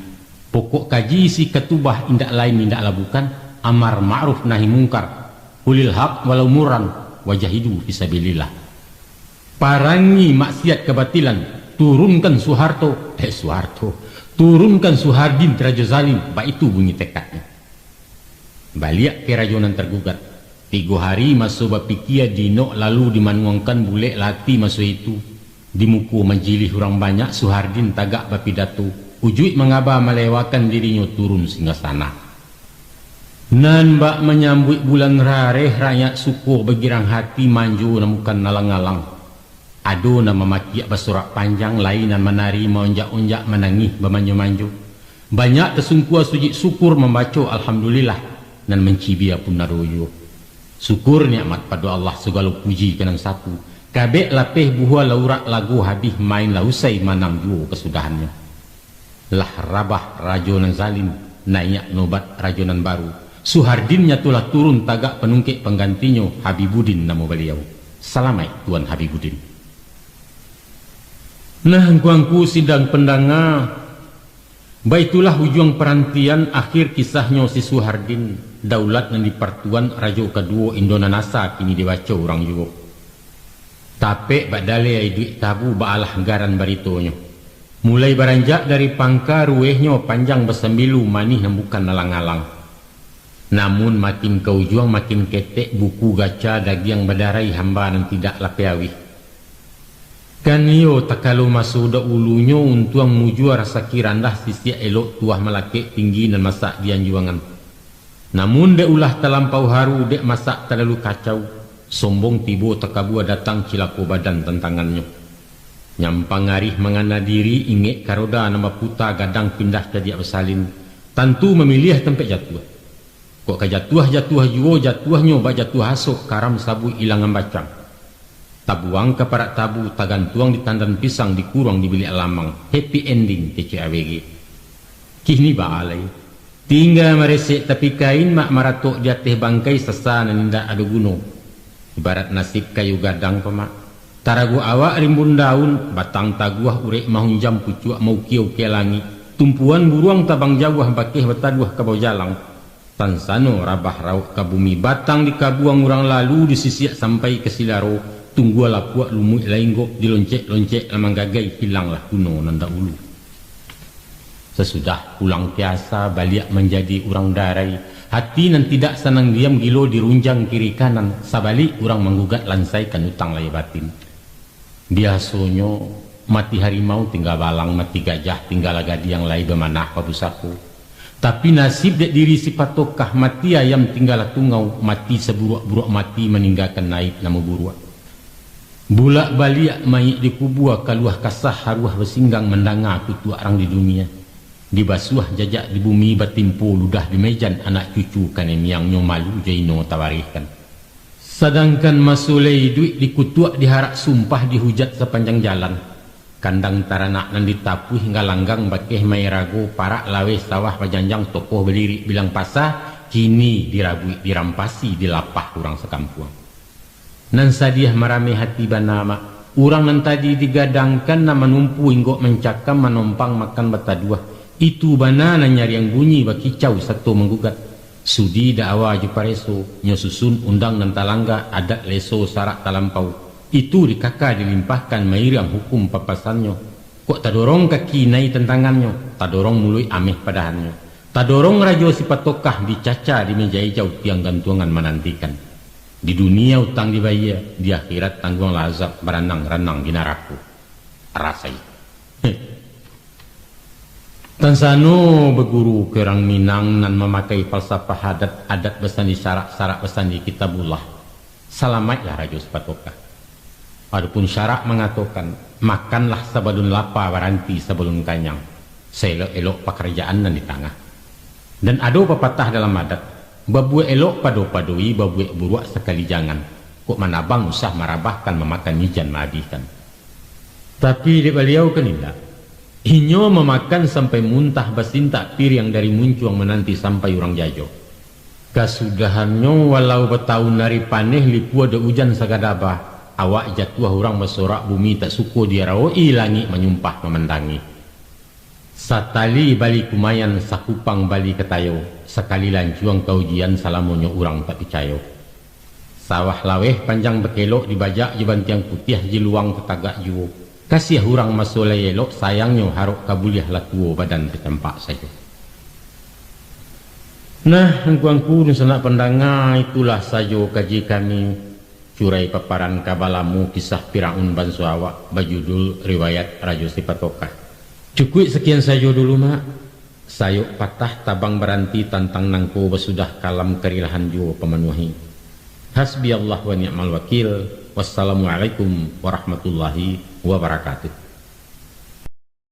Pokok kaji si ketubah indak lain indak labukan. Amar ma'ruf nahi mungkar. Hulil haq walau muran wajahidu fisabilillah. Parangi maksiat kebatilan. Turunkan Soeharto. Turunkan Suhardin Raja Zalim. Baik itu bunyi tekadnya. Baliak ke rajonan tergugat. 3 hari masuk bapikia dino lalu dimanuangkan bule lati masuk itu. Di muku majilih orang banyak Suhardin tagak bapidato. Ujui mengaba melewakan dirinya turun singgasana. Nan bak menyambut bulan rareh rakyat syukur begirang hati manju namukan nalang-alang. Ado nama makiak basurak panjang lainan menari monjak-onjak menangih bemanju-manju. Banyak tersungkua sujud syukur membaca alhamdulillah dan mencibia pun naroyo. Syukur nikmat pada Allah segala puji kenang satu. Kabek lapeh buah laurak lagu habis main lausai manam juo kesudahannya. Lah rabah rajonan zalim naik nobat rajonan baru. Suhardin nyatulah turun tagak penungkik penggantinya Habibudin nama beliau. Salamai Tuan Habibudin. Nah angku sidang pendanga. Baitulah ujung perantian akhir kisahnya si Suhardin. Daulat yang dipertuan Raja kedua Indonanasa kini dibaca orang juga. Tapi badale ai duit tabu baalah garan baritonyo. Mulai beranjak dari pangka ruehnya panjang bersembilu manih yang bukan alang-alang. Namun makin kau juang makin ketek buku gaca daging berdarai hamba dan tidak lapiawi. Kan yo tak kalau masuk dak ulunya untuang mujua rasa kirandah sisi elok tuah melakik tinggi dan masak dian juangan. Namun dek ulah terlampau haru dek masak terlalu kacau. Sombong tibo takabua datang cilaku badan tentangannya. Nyampang arih mengana diri ingek karoda nama puta gadang pindah jadi bersalin. Tentu memilih tempat jatuh. Kok kejatuh-jatuh juo jatuhnya bak jatuh hasuk karam sabu ilangan bacang. Tabuang keparak tabu tagantuang di tandan pisang dikurang di bilik lamang. Happy ending TCAWG. Kini baalai. Tinggal meresek tapi kain mak maratok di atas bangkai sesa nindak ada gunung. Ibarat nasib kayu gadang pemak. Taragu awak rimbun daun batang taguah urek mahun jam pucuk mau kiau ke langit. Tumpuan buruang tabang jauh bakih betaduah ke bawah jalang. Tansano rabah rauk ke bumi batang di kabuang orang lalu disisiak sampai ke silaro. Tunggulah puak lumut lainggok diloncek-loncek lamang gagai hilanglah kuno nanda ulu. Sesudah pulang biasa balik menjadi orang darai. Hati nan tidak senang diam gilo dirunjang kiri kanan. Sabalik orang menggugat lansaikan utang lay batin. Biasanya mati harimau tinggal balang, mati gajah tinggal gadi yang lain bemanah padusaku. Tapi nasib dek diri sifat tokah mati ayam tinggal tungau, mati seburuk-buruk mati meninggalkan naik nama buruak. Bulak balik mayit di kubua kaluah kasah haruah bersinggang mendanga kutu orang di dunia. Dibasuh jajak di bumi batimpu ludah di mejan anak cucu kanem yang nyomalu jaino tawarihkan. Sedangkan masulai duit dikutuak diharak sumpah dihujat sepanjang jalan. Kandang taranak nan ditapuh hingga langgang bakeh mai rago parak lawe sawah pajanjang tokoh belirik bilang pasah kini dirabui dirampasi dilapah orang sekampung. Nan sadiah marame hati banama orang nan tadi digadangkan nama numpu hingga mencakam menompang makan bataduah itu bana nan nyari yang bunyi bakicau satu menggugat sudi dakwa jupareso nyosusun undang nan talangga adat leso sarak talampau. Itu dikaka dilimpahkan mairang hukum papasannya. Kok tadorong kaki nai tentangannya, tadorong mului ameh padahannya, tadorong rajo sipatokah dicaca di meja hijau tiang gantungan menantikan. Di dunia utang dibayar, di akhirat tanggung lazab beranang-ranang di naraku. Rasai. Tansano beguru ke orang Minang nan memakai falsafah adat besan di syarak besan di kitabullah. Salamatlah rajo sepatokah. Adapun syarak mengatakan makanlah sebelum lapar waranti sebelum kanyang. Seelok-elok pekerjaan nan di tengah. Dan ada pepatah dalam adat, babue elok pado-padoi, babue buruak sekali jangan. Kok manabang usah marabahkan memakan nijan maadikan. Tapi di beliau kan tidak. Inyo memakan sampai muntah basinta piring dari muncuang menanti sampai orang jajo. Kasudahannya walau bertahun dari paneh lipu ada hujan sagadabah. Awak jatuh orang bersorak bumi tak suku dia rawai langit menyumpah memendangi. Satali bali kumayan sakupang bali ketayo. Sekali lanjuang kaujian salamonyo orang tak percaya. Sawah laweh panjang berkelok dibajak jeban tiang putih jiluang tetagak juo. Kasih hurang masoleh elok sayangnya haruk kabuliah latuo badan ketempak saja. Nah, angku-angku nusanak pendengar, itulah saja kaji kami curai paparan kabalamu kisah Firaun ban Suawak berjudul riwayat Rajo Sipatokah. Cukup sekian saja dulu mak. Sayuk patah tabang beranti tantang nangko besudah kalam kerilahan jua pemenuhi. Hasbi Allah wa ni'mal wakil. Wassalamualaikum warahmatullahi wabarakatuh.